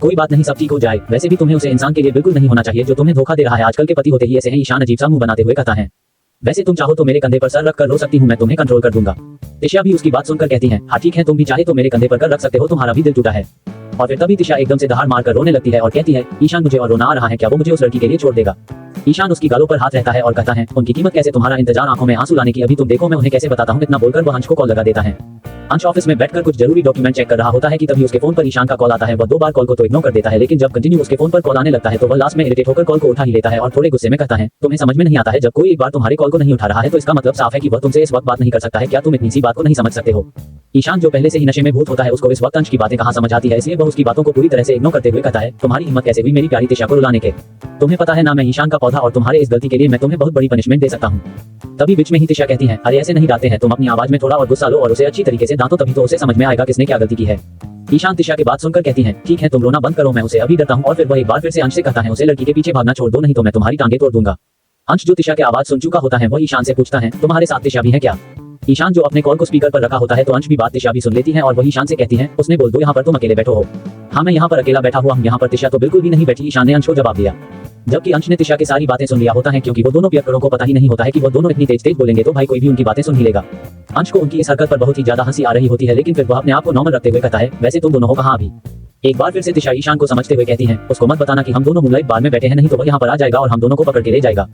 कोई बात नहीं, सब ठीक हो जाए, वैसे भी तुम्हें उसे इंसान के लिए बिल्कुल नहीं होना चाहिए जो तुम्हें धोखा दे रहा है, आजकल के पति होते ही ऐसे हैं। ईशान अजीब सा मुंह बनाते हुए कहता है वैसे तुम चाहो तो मेरे कंधे पर सर रख कर रो सकती हूँ, मैं तुम्हें कंट्रोल कर दूंगा। तिशा भी उसकी बात सुनकर कहती है हाँ ठीक है, तुम भी चाहे तो मेरे कंधे पर कर रख सकते हो, तुम्हारा भी दिल टूटा है। और फिर तभी तिशा एकदम से दहाड़ मारकर रोने लगती है और कहती है ईशान मुझे और रोना आ रहा है, क्या वो मुझे उस लड़की के लिए छोड़ देगा। ईशान उसकी गालों पर हाथ रहता है और कहता है उनकी कीमत कैसे, तुम्हारा इंतजार आंखों में आंसू लाने की, अभी तुम देखो मैं उन्हें कैसे बताता हूँ। इतना बोलकर वह अंश को कॉल लगा देता है। अंश ऑफिस में बैठकर कुछ जरूरी डॉक्यूमेंट चेक कर रहा होता है कि तभी उसके फोन पर ईशान का कॉल आता है। वह 2 बार कॉल को तो इग्नोर कर देता है, लेकिन जब कंटिन्यू उसके फोन पर कॉल आने लगता है तो वह लास्ट में इरिटेट होकर कॉल को उठा ही लेता है और थोड़े गुस्से में कहता है तुम्हें समझ में नहीं आता है, जब कोई एक बार तुम्हारे कॉल को नहीं उठा रहा है तो इसका मतलब साफ है कि वह तुमसे इस वक्त बात नहीं कर सकता है, क्या तुम इतनी सी बात को नहीं समझ सकते हो। ईशान जो पहले से ही नशे में भूत होता है उसको इस वक्त अंश की बातें कहाँ समझ आती है, इसलिए वह उसकी बातों को पूरी तरह से इग्नोर करते हुए कहता है तुम्हारी हिम्मत कैसे हुई मेरी प्यारी तिशा को रुलाने के, तुम्हें पता है ना मैं ईशान का पौधा और तुम्हारे इस गलती के लिए मैं तुम्हें बहुत बड़ी पनिशमेंट दे सकता हूँ। तभी बीच में ही तिशा कहती है अरे ऐसे नहीं डालते हैं, तुम अपनी आवाज में थोड़ा और गुस्सा लो और उसे अच्छी तरीके से दांतो, तभी तो उसे समझ में आएगा किसने क्या गलती की है। ईशान तिशा की बात सुनकर कहती है ठीक है तुम रोना बंद करो, मैं उसे अभी डरता हूँ। और फिर वह एक बार फिर से अंश से कहता है उसे लड़की के पीछे भागना छोड़ दो, नहीं तो मैं तुम्हारी टांगे तोड़ दूंगा। अंश जो तिशा की आवाज सुन चुका होता है वह ईशान से पूछता है तुम्हारे साथ तिशा भी है क्या। ईशान जो अपने कॉल को स्पीकर पर रखा होता है तो अंश भी बात तिशा भी सुन लेती है और वही ईशान से कहती है उसने बोल दो यहाँ पर तुम अकेले बैठो हो। हाँ मैं यहाँ पर अकेला बैठा हुआ हूँ, यहाँ पर तिशा तो बिल्कुल भी नहीं बैठी, ईशान ने अंश को जवाब दिया। जबकि अंश ने तिशा की सारी बातें सुन लिया होता है क्योंकि वो दोनों पियक्करों को पता ही नहीं होता है कि वो दोनों इतनी तेज तेज बोलेंगे तो भाई कोई भी उनकी बातें सुन ही लेगा। अंश को उनकी इस हरकत पर बहुत ही ज्यादा हंसी आ रही होती है, लेकिन फिर वह अपने आप को नॉर्मल रखते हुए कहता है वैसे तुम दोनों हो कहाँ अभी। एक बार फिर से तिशा ईशान को समझते हुए कहती है उसको मत बताना कि हम दोनों मूनलाइट बार में बैठे हैं, नहीं तो वह यहाँ पर आ जाएगा और हम दोनों को पकड़ के ले जाएगा।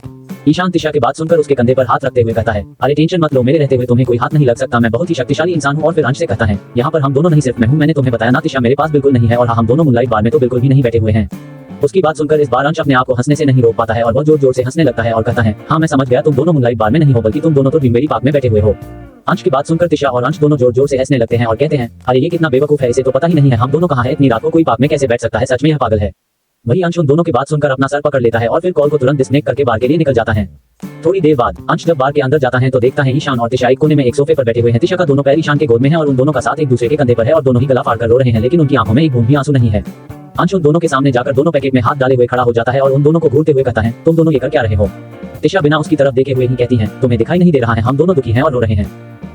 ईशान तिशा की बात सुनकर उसके कंधे पर हाथ रखते हुए कहता है अरे टेंशन मत लो, मेरे रहते हुए तुम्हें कोई हाथ नहीं लग सकता, मैं बहुत ही शक्तिशाली इंसान हूँ। और फिर अंश से कहता है यहाँ पर हम दोनों नहीं सिर्फ मैं हूँ, मैंने तुम्हें बताया ना तिशा मेरे पास बिल्कुल नहीं है, और हाँ हम दोनों मूनलाइट बार में तो बिल्कुल भी नहीं बैठे हुए हैं। उसकी बात सुनकर इस बार अंश अपने आप को हंसने से नहीं रोक पाता है और बहुत जोर जोर से हंसने लगता है और कहता है, हाँ मैं समझ गया, तुम दोनों मूनलाइट बार में नहीं हो बल्कि तुम दोनों तो ड्रीमबेरी पार्क में बैठे हुए हो। अंश की बात सुनकर तिशा और अंश दोनों जोर जोर से हंसने लगते हैं और कहते हैं, अरे ये कितना बेवकूफ है, इसे तो पता ही नहीं है हम दोनों कहाँ है, इतनी रात को कोई पार्क में कैसे बैठ सकता है, सच में यह पागल है। वही अंश उन दोनों की बात सुनकर अपना सर पकड़ लेता है और फिर कॉल को तुरंत डिस्कनेक्ट करके बार के लिए निकल जाता है। थोड़ी देर बाद अंश जब बार के अंदर जाता है तो देखता है ईशान और तिशा एक कोने में एक सोफे पर बैठे हुए हैं। तिशा का दोनों पैर ईशान के गोद में है और उन दोनों का साथ एक दूसरे के कंधे पर है और दोनों ही गला फाड़ कर रो रहे हैं, लेकिन उनकी आंखों में एक बूंद भी आंसू नहीं है। अंश उन दोनों के सामने जाकर दोनों पैकेट में हाथ डाले हुए खड़ा हो जाता है और उन दोनों को घूरते हुए कहता है, तुम दोनों ये कर क्या रहे हो। तिशा बिना उसकी तरफ देखे हुए ही कहती है, तुम्हें दिखाई नहीं दे रहा है, हम दोनों दुखी हैं और रो रहे हैं।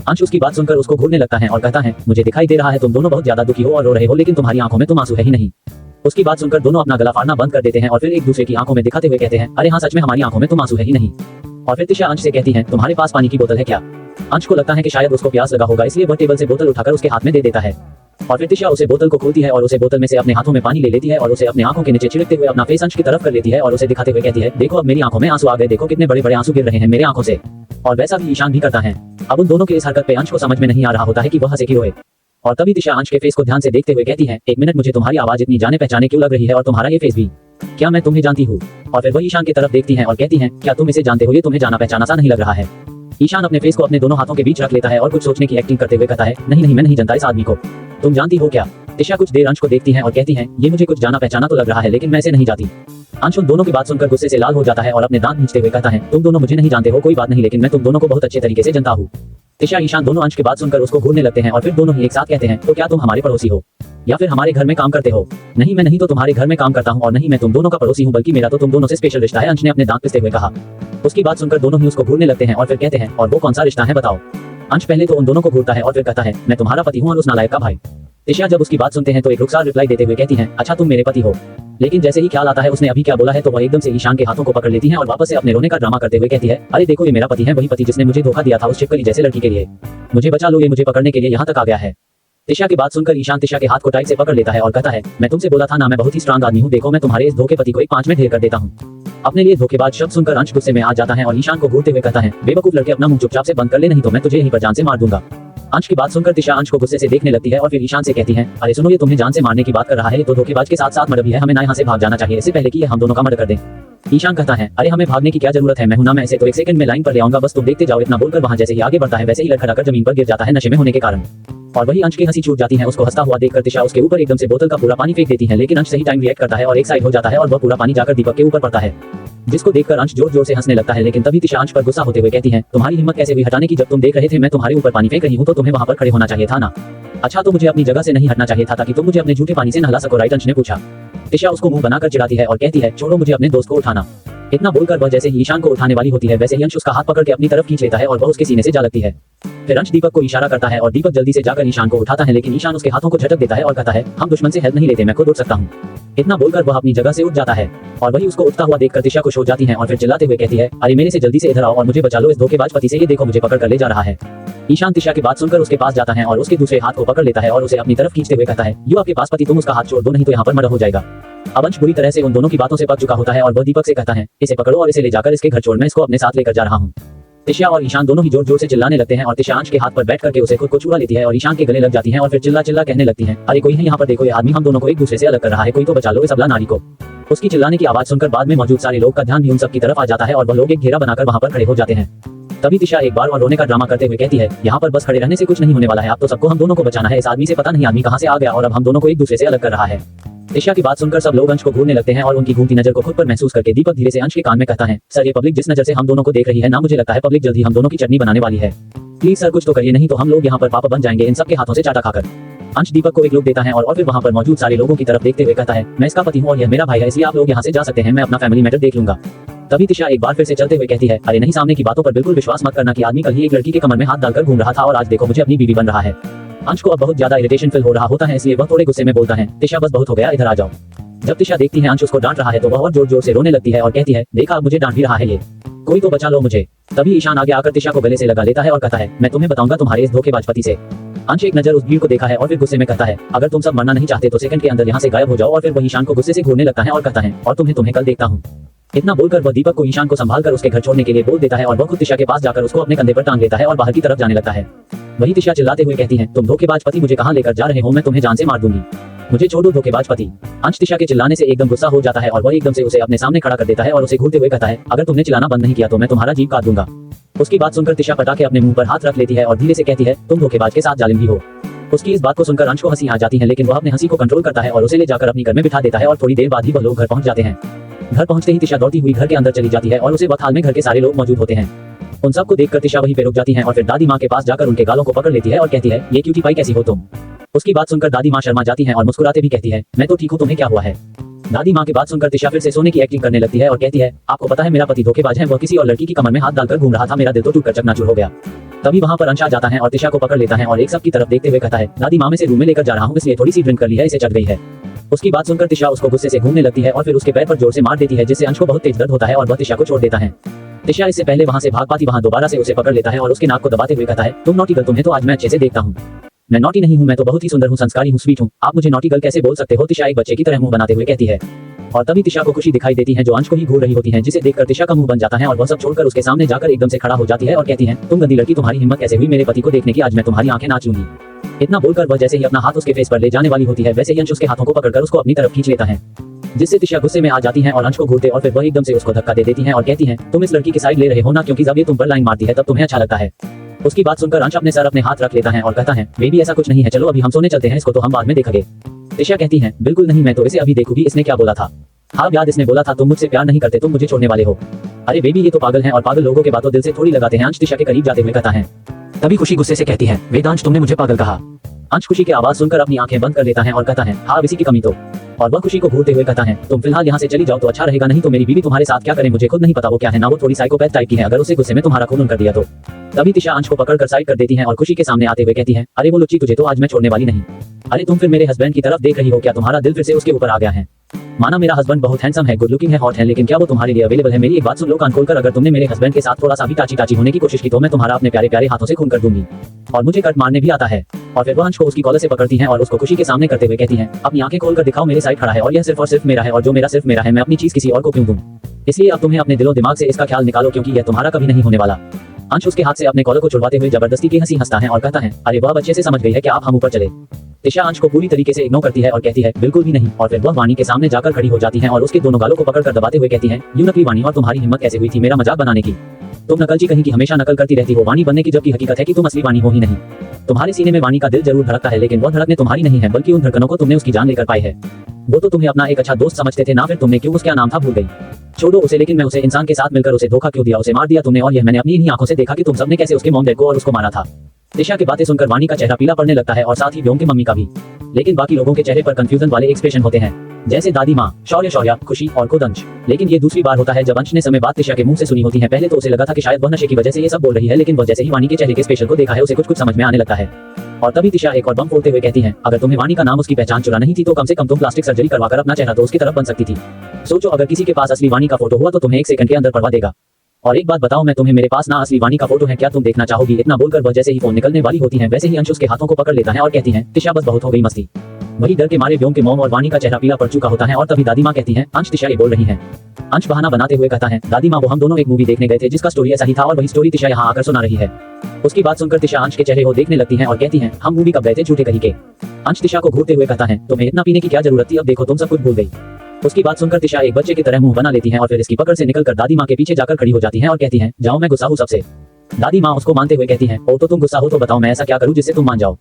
अंश उसकी बात सुनकर उसको घूरने लगता है और कहता है, मुझे दिखाई दे रहा है तुम दोनों बहुत ज्यादा दुखी हो और रो रहे हो, लेकिन तुम्हारी आंखों में तुम आंसू है ही नहीं। उसकी बात सुनकर दोनों अपना गला फाड़ना बंद कर देते हैं और फिर एक दूसरे की आंखों में दिखाते हुए कहते हैं, अरे हाँ सच में हमारी आंखों में तुम आंसू है ही नहीं। और फिर तिशा अंश से कहती है, तुम्हारे पास पानी की बोतल है क्या। अंश को लगता है कि शायद उसको प्यास लगा होगा, इसलिए वह टेबल से बोतल उठाकर उसके हाथ में दे देता है। और फिर तिशा उसे बोतल को खोलती है और उसे बोतल में से अपने हाथों में पानी ले लेती है और उसे अपने आंखों के नीचे छिड़कते हुए अपना फेस अंश की तरफ कर लेती है और उसे दिखाते हुए कहती है, देखो अब मेरी आंखों में आंसू आ गए, देखो कितने बड़े बड़े आंसू गिर रहे हैं मेरे आंखों से। और वैसा भी ईशान भी करता है। अब उन दोनों के इस हरकत पे अंश को समझ में नहीं आ रहा होता है कि वह हंसे की रोए। और तभी तिशा अंश के फेस को ध्यान से देखते हुए कहती है, एक मिनट, मुझे तुम्हारी आवाज इतनी जाने पहचाने क्यों लग रही है और तुम्हारा ये फेस भी, क्या मैं तुम्हें जानती हूँ। और फिर वह ईशान की तरफ देखती है और कहती है, क्या तुम इसे जानते हो, ये तुम्हें जाना पहचाना सा नहीं लग रहा है। ईशान अपने फेस को अपने दोनों हाथों के बीच रख लेता है और कुछ सोचने की एक्टिंग करते हुए कहता है, नहीं नहीं मैं नहीं जानता इस आदमी को। तुम जानती हो क्या। तिशा कुछ देर अंश को देखती है और कहती है, ये मुझे कुछ जाना पहचाना तो लग रहा है, लेकिन मैं इसे नहीं जानती। अंश उन दोनों की बात सुनकर गुस्से से लाल हो जाता है और अपने दांत खींचते हुए कहता है, तुम दोनों मुझे नहीं जानते हो, कोई बात नहीं, लेकिन मैं तुम दोनों को बहुत अच्छे तरीके से जानता हूँ। तिशा ईशान दोनों अंश की बात सुनकर उसको घूरने लगते हैं और फिर दोनों ही एक साथ कहते हैं, तो क्या तुम हमारे पड़ोसी हो या फिर हमारे घर में काम करते हो। नहीं मैं नहीं तो तुम्हारे घर में काम करता हूँ और नहीं मैं तुम दोनों का पड़ोसी हूँ, बल्कि मेरा तो तुम दोनों से स्पेशल रिश्ता है, अंश ने अपने दांत पिसते हुए कहा। उसकी बात सुनकर दोनों ही उसको घूरने लगते हैं और फिर कहते हैं, और वो कौन सा रिश्ता है बताओ। अंश पहले तो उन दोनों को घूरता है और फिर कहता है, मैं तुम्हारा पति हूँ और उस नालायक का भाई। तिशा जब उसकी बात सुनते हैं तो एक रुखसार रिप्लाई देते हुए कहती है, अच्छा तुम मेरे पति हो। लेकिन जैसे ही ख्याल आता है उसने अभी क्या बोला है तो वह एकदम से ईशान के हाथों को पकड़ लेती है और वापस से अपने रोने का ड्रामा करते हुए कहती है, अरे देखो ये मेरा पति है, वही पति जिसने मुझे धोखा दिया था उस छिपकली जैसे लड़की के लिए। मुझे बचा लो, ये मुझे पकड़ने के लिए यहाँ तक आ गया है। तिशा की बात सुनकर ईशान तिशा के हाथ को टाइट से पकड़ लेता है और कहता है, मैं तुमसे बोला था ना मैं बहुत ही स्ट्रांग आदमी हूँ, देखो मैं तुम्हारे इस धोखे पति को एक 5 में ढेर कर देता हूँ। अपने लिए धोखेबाज शब्द सुनकर अंश गुस्से में आ जाता है और ईशान को घूरते हुए कहता है, बेवकूफ लड़के अपना मुंह चुपचाप से बंद कर ले, नहीं तो मैं तुझे यहीं पर जान से मार दूंगा। अंश की बात सुनकर तिशा अंश को गुस्से से देखने लगती है और फिर ईशान से कहती है, अरे सुनो ये तुम्हें जान से मारने की बात कर रहा है, ये तो धोखेबाज के साथ साथ मर्डर भी है, हमें ना यहाँ से भाग जाना चाहिए इससे पहले कि ये हम दोनों का मर्डर कर दे। ईशान कहता है, अरे हमें भागने की क्या जरूरत है, मैं हूं ना, मैं इसे तो 1 सेकंड में लाइन पर ले आऊंगा, बस तुम देखते जाओ। इतना बोलकर वहां जैसे ही आगे बढ़ता है वैसे ही लड़खड़ाकर जमीन पर गिर जाता है नशे में होने के कारण। और वही अंश की हंसी छूट जाती है। उसको हंसता हुआ देखकर तिशा उसके ऊपर एकदम से बोतल का पूरा पानी फेंक देती है, लेकिन अंश सही टाइम रिएक्ट करता है और एक साइड हो जाता है और वह पूरा पानी जाकर दीपक के ऊपर पड़ता है, जिसको देखकर अंश जोर जोर से हंसने लगता है। लेकिन तभी तिशा अंश पर गुस्सा होते हुए कहती है, तुम्हारी हिम्मत कैसे हुई हटाने की, जब तुम देख रहे थे मैं तुम्हारे ऊपर पानी फेंक रही हूँ तो तुम्हें वहां पर खड़े होना चाहिए था ना। अच्छा तो मुझे अपनी जगह से नहीं हटना चाहिए था ताकि तुम मुझे अपने झूठे पानी से नहला सको, राइट, अंश ने पूछा। तिशा उसको मुंह बनाकर चिढ़ाती है और कहती है, छोड़ो मुझे अपने दोस्त को उठाना। इतना बोलकर वह जैसे ही ईशान को उठाने वाली होती है वैसे ही अंश उसका हाथ पकड़ के अपनी तरफ खींच लेता है और वह उसके सीने से जा लगती है। फिर अंश दीपक को इशारा करता है और दीपक जल्दी से जाकर ईशान को उठाता है, लेकिन ईशान उसके हाथों को झटक देता है और कहता है, हम दुश्मन से हेल्प नहीं लेते, मैं खुद उठ सकता हूँ। इतना बोलकर वह अपनी जगह से उठ जाता है और वही उसको उठता हुआ देखकर तिशा खुश हो जाती है और फिर चिल्लाते हुए कहती है, अरे मेरे से जल्दी से इधर आओ और मुझे बचा लो इस धोखेबाज पति से, ये देखो मुझे पकड़ कर ले जा रहा है। ईशान तिशा की बात सुनकर उसके पास जाता है और उसके दूसरे हाथ को पकड़ लेता है और उसे अपनी तरफ खींचते हुए कहता है, यू आपके पास पति, तुम उसका हाथ छोड़ दो नहीं तो यहाँ पर मर्डर हो जाएगा। अब अंश बुरी तरह से उन दोनों की बातों से पक चुका होता है और वह दीपक से कहता है, इसे पकड़ो और इसे ले जाकर इसके घर छोड़, मैं इसको अपने साथ लेकर जा रहा हूँ। तिशा और ईशान दोनों ही जोर जोर से चिल्लाने लगते हैं और तिशा अंश के हाथ पर बैठ करके उसे खुद को छुड़ा लेती है और ईशान के गले लग जाती है और फिर चिल्ला चिल्ला कहने लगती है, अरे कोई है यहाँ पर, देखो ये आदमी हम दोनों को एक दूसरे से अलग कर रहा है, कोई तो बचा लो इस अबला नारी को। उसकी चिल्लाने की आवाज सुनकर बाद में मौजूद सारे लोग का ध्यान भी उन सब की तरफ आ जाता है और वह लोग एक घेरा बनाकर वहां पर खड़े हो जाते हैं। तभी तिशा एक बार और रोने का ड्रामा करते हुए कहती है, यहाँ पर बस खड़े रहने से कुछ नहीं होने वाला है, अब तो सबको हम दोनों को बचाना है, इस आदमी से पता नहीं आदमी कहाँ से आ गया और अब हम दोनों को एक दूसरे से अलग कर रहा है। तिशा की बात सुनकर सब लोग अंश को घूरने लगते हैं और उनकी घूमती नजर को खुद पर महसूस करके दीपक धीरे से अंश के कान में कहता है, सर ये पब्लिक जिस नजर से हम दोनों को देख रही है ना, मुझे लगता है पब्लिक जल्दी हम दोनों की चटनी बनाने वाली है। प्लीज सर कुछ तो करिए, नहीं तो हम लोग यहाँ पर पापा बन जाएंगे इन सबके हाथों से चाटा खाकर। अंश दीपक को एक लुक देता है और फिर वहाँ पर मौजूद सारे लोगों की तरफ देखते हुए कहता है, मैं इसका पति हूँ और यह मेरा भाई है, इसलिए आप लोग यहाँ से जा सकते हैं, मैं अपना फैमिली मैटर देख लूंगा। तभी तिशा एक बार फिर से चलते हुए कहती है, अरे नहीं, सामने की बातों पर बिल्कुल विश्वास मत करना कि आदमी कल ही एक लड़की के कमर में हाथ डालकर घूम रहा था और आज देखो मुझे अपनी बीवी बन रहा है। अंश को अब बहुत ज्यादा इरिटेशन फील हो रहा होता है, इसलिए वह थोड़े गुस्से में बोलता है, तिशा बस बहुत हो गया, इधर आ जाओ। जब तिशा देखती है अंश उसको डांट रहा है तो वह और जोर जोर से रोने लगती है और कहती है, देखा अब मुझे डांट भी रहा है ये, कोई तो बचा लो मुझे। तभी ईशान आगे आकर तिशा को गले से लगा लेता है और कहता है, मैं तुम्हें बताऊंगा तुम्हारे इस धोखेबाज पति से। अंश एक नजर उस भीड़ को देखा है और फिर गुस्से में कहता है, अगर तुम सब मरना नहीं चाहते तो सेकंड के अंदर यहाँ से गायब हो जाओ। और फिर वह ईशान को गुस्से से घूरने लगता है और कहता है, और तुम्हें कल देखता हूँ। इतना बोलकर वह दीपक को ईशान को संभाल कर उसके घर छोड़ने के लिए बोल देता है और वह खुद तिशा के पास जाकर उसको अपने कंधे पर टांग लेता है और बाहर की तरफ जाने लगता है। वही तिशा चिल्लाते हुए कहती है, तुम धोखेबाज पति मुझे कहाँ लेकर जा रहे हो, मैं तुम्हें जान से मार दूंगी। मुझे छोड़ दो धोखेबाज पति। अंश तिशा के चिल्लाने से एकदम गुस्सा हो जाता है और वह एकदम से उसे अपने सामने खड़ा कर देता है और उसे घूरते हुए कहता है, अगर तुमने चिल्लाना बंद नहीं किया तो मैं तुम्हारा जीभ काट दूंगा। उसकी बात सुनकर तिशा पटाखे अपने मुंह पर हाथ रख लेती है और धीरे से कहती है, तुम धोखेबाज के साथ जालिम भी हो। उसकी इस बात को सुनकर अंश को हंसी आ जाती है, लेकिन वह अपने हंसी को कंट्रोल करता है और उसे ले जाकर अपनी घर में बिठा देता है और थोड़ी देर बाद ही वह लोग घर पहुंच जाते हैं। घर पहुंचते ही तिशा दौड़ती हुई घर के अंदर चली जाती है और उसे वक्त हाल में घर के सारे लोग मौजूद होते हैं। उन सबको देखकर तिशा वहीं पे रुक जाती है और फिर दादी माँ के पास जाकर उनके गालों को पकड़ लेती है और कहती है, ये क्यूटी पाई कैसी हो तुम। उसकी बात सुनकर दादी माँ शर्मा जाती हैं और मुस्कुराते भी कहती है, मैं तो ठीक हूँ, तुम्हें क्या हुआ है। दादी माँ की बात सुनकर तिशा फिर से सोने की एक्टिंग करने लगती है और कहती है, आपको पता है मेरा पति धोखेबाज है, वह किसी और लड़की की कमर में हाथ डालकर घूम रहा था, मेरा दिल तो टूटकर चकनाचूर हो गया। तभी वहाँ पर अंश आ जाता है और तिशा को पकड़ लेता है और एक सब की तरफ देखते हुए कहता है, दादी माँ में से रूम में लेकर जा रहा हूँ, इसलिए थोड़ी सी ड्रिंक कर ली है, इसे चढ़ गई है। उसकी बात सुनकर तिशा उसको गुस्से से घूमने लगती है और फिर उसके पैर पर जोर से मार देती है, जिससे अंश को बहुत तेज दर्द होता है और वह तिशा को छोड़ देता है। तिशा इससे पहले वहाँ से भाग पाती वहाँ दोबारा से उसे पकड़ लेता है और उसके नाक को दबाते हुए कहता है, तुम नॉटी गर्ल तुम्हें तो आज मैं अच्छे से देखता हूँ। मैं नॉटी नहीं हूँ, मैं तो बहुत ही सुंदर हूँ, संस्कारी हूँ, स्वीट हूँ, आप मुझे नॉटी गर्ल कैसे बोल सकते हो। तिशा एक बच्चे की तरह मुंह बनाते हुए कहती है और तभी तिशा को खुशी दिखाई देती है जो अंश को ही घूर रही होती है, जिसे देखकर तिशा का मुंह बन जाता है और वह सब छोड़कर उसके सामने जाकर एकदम से खड़ा हो जाती है और कहती है, तुम गंदी लड़की, तुम्हारी हिम्मत कैसे हुई मेरे पति को देखने की, आज मैं तुम्हारी आंखें नाच लूंगी। इतना बोलकर वह जैसे ही अपना हाथ उसके फेस पर ले जाने वाली होती है, वैसे ही अंश उसके हाथों को पकड़कर उसको अपनी तरफ खींच लेता है, जिससे तिशा गुस्से में आ जाती है और अंश को घूरते और फिर वह एकदम से उसको धक्का दे देती है और कहती है, तुम इस लड़की की साइड ले रहे हो ना, क्योंकि जब ये तुम पर लाइन मारती है तब तुम्हें अच्छा लगता है। उसकी बात सुनकर अंश अपने सर अपने हाथ रख लेता है और कहता है, बेबी ऐसा कुछ नहीं है, चलो अभी हम सोने चलते हैं, इसको तो हम बाद में देखेंगे। तिशा कहती है, बिल्कुल नहीं, मैं तो इसे अभी देखूंगी, इसने क्या बोला था। हाँ याद, इसने बोला था तुम मुझसे प्यार नहीं करते, तुम मुझे छोड़ने वाले हो। अरे बेबी ये तो पागल है और पागल लोगों के बातों दिल से थोड़ी लगाते हैं। अंश तिशा के करीब जाते हुए कहता है। तभी खुशी गुस्से से कहती है, वेदांश तुमने मुझे पागल कहा। अंश खुशी की आवाज सुनकर अपनी आंखें बंद कर लेता है और कहता है, हाँ इसी की कमी तो। और वह खुशी को घूरते हुए कहता है, तुम फिलहाल यहाँ से चली जाओ तो अच्छा रहेगा, नहीं तो मेरी बीवी तुम्हारे साथ क्या करे मुझे खुद नहीं पता वो क्या है ना, वो थोड़ी साइकोपैथ टाइप की है, अगर उसे गुस्से में तुम्हारा खून कर दिया तो। तभी तिशा अंश को पकड़कर साइड कर देती है और खुशी के सामने आते हुए कहती है, अरे वो लुच्ची, तुझे तो आज मैं छोड़ने वाली नहीं। अरे तुम फिर मेरे हस्बैंड की तरफ देख रही हो क्या, तुम्हारा दिल फिर से उसके ऊपर आ गया है। माना मेरा हस्बैंड बहुत हैंडसम है, गुड लुकिंग है, हॉट है, लेकिन क्या वो तुम्हारे लिए अवेलेबल है। मेरी एक बात सुन लो कान खोलकर, अगर तुमने मेरे हस्बैंड के साथ थोड़ा सा भी टाची टाची होने की कोशिश की तो मैं तुम्हारा अपने प्यारे प्यारे हाथों से खून कर दूंगी, और मुझे कट मारने भी आता है। और फिर वह अंश को उसकी कॉलर से पकड़ती है और उसको खुशी के सामने करते हुए कहती है, अपनी आंखें खोलकर दिखाओ, मेरे साइड खड़ा है और यह सिर्फ और सिर्फ मेरा है, और जो मेरा सिर्फ मेरा है, मैं अपनी चीज किसी और को क्यों दूं। इसलिए अब तुम्हें अपने दिलो दिमाग से इसका ख्याल निकालो, क्योंकि यह तुम्हारा कभी नहीं होने वाला। अंश उसके हाथ से अपने कॉलर को छुड़वाते हुए जबरदस्ती की हंसी हंसता है और कहता है, अरे वह बच्चे से समझ गई है कि आप हम ऊपर चले। तिशा अंश को पूरी तरीके से इग्नोर करती है और कहती है, बिल्कुल भी नहीं। और फिर वह वाणी के सामने जाकर खड़ी हो जाती है और उसके दोनों गालों को पकड़कर दबाते हुए कहती है, यू नकली वाणी, और तुम्हारी हिम्मत कैसे हुई थी मेरा मजाक बनाने की। तुम नकलची कहीं की हमेशा नकल करती रहती हो वाणी बनने की, जबकि हकीकत है कि तुम असली वाणी हो ही नहीं। तुम्हारे सीने में वाणी का दिल जरूर धड़कता है, लेकिन वह धड़कने तुम्हारी नहीं है, बल्कि उन धड़कनों को तुमने उसकी जान लेकर पाई है। वो तो तुम्हें अपना एक अच्छा दोस्त समझते थे ना, फिर तुमने क्यों उसका नाम था भूल गई। छोड़ो उसे, लेकिन मैं उसे इंसान के साथ मिलकर उसे धोखा क्यों दिया, उसे मार दिया तुमने, और यह मैंने अपनी इन्हीं आंखों से देखा कि तुम सबने कैसे उसके मॉम डैड को और उसको मारा था। तिशा की बातें सुनकर वाणी का चेहरा पीला पड़ने लगता है और साथ ही व्योम की मम्मी का भी, लेकिन बाकी लोगों के चेहरे पर कंफ्यूजन वाले एक्सप्रेशन होते हैं, जैसे दादी माँ, शौर्य, खुशी और खुद अंश। लेकिन ये दूसरी बार होता है जब अंश ने समय बात तिशा के मुंह से सुनी होती है। पहले तो उसे लगा था कि शायद वह नशे की वजह से ये सब बोल रही है, लेकिन वह जैसे ही वाणी के चेहरे के एक्सप्रेशन को देखा है उसे कुछ समझ में आने लगता है। और तभी तिशा एक और बम फोड़ते हुए कहती है, अगर तुम्हें वाणी का नाम उसकी पहचान चुरा नहीं थी तो कम से कम तुम प्लास्टिक सर्जरी करवाकर अपना चेहरा तो उसकी तरफ बन सकती थी। सोचो, अगर किसी के पास असली वाणी का फोटो हुआ तो तुम्हें 1 सेकंड के अंदर पड़वा देगा। और एक बात बताओ, मैं तुम्हें मेरे पास ना असली वाणी का फोटो है, क्या तुम देखना चाहोगी। इतना बोलकर वह जैसे ही फोन निकलने वाली होती है वैसे ही अंश उसके हाथों को पकड़ लेता है और कहती है, तिशा बस बहुत हो गई मस्ती। वही डर के मारे व्योम के मॉम और वाणी का चेहरा पीला पड़ चुका होता है और तभी दादी माँ कहती है, अंश तिशा ये बोल रही है। अंश बहाना बनाते हुए कहता है, दादी माँ वो हम दोनों एक मूवी देखने गए थे जिसका स्टोरी ऐसा ही था और वही स्टोरी तिशा यहाँ आकर सुना रही है। उसकी बात सुनकर तिशा अंश के चेहरे को देखने लगती है और कहती है, हम मूवी कब गए थे झूठे कहीं के। अंश तिशा को घूरते हुए कहता है, तुम्हें इतना पीने की क्या जरूरत थी, अब देखो तुम सब कुछ भूल गई। उसकी बात सुनकर तिशा एक बच्चे की तरह मुंह बना लेती है और फिर इसकी पकड़ से निकलकर दादी माँ के पीछे जाकर खड़ी हो जाती है और कहती है, जाओ मैं गुस्सा हूँ सबसे। दादी माँ उसको मानते हुए कहती है, ओ तो तुम गुस्सा हो तो बताओ मैं ऐसा क्या करूँ जिससे तुम मान जाओ।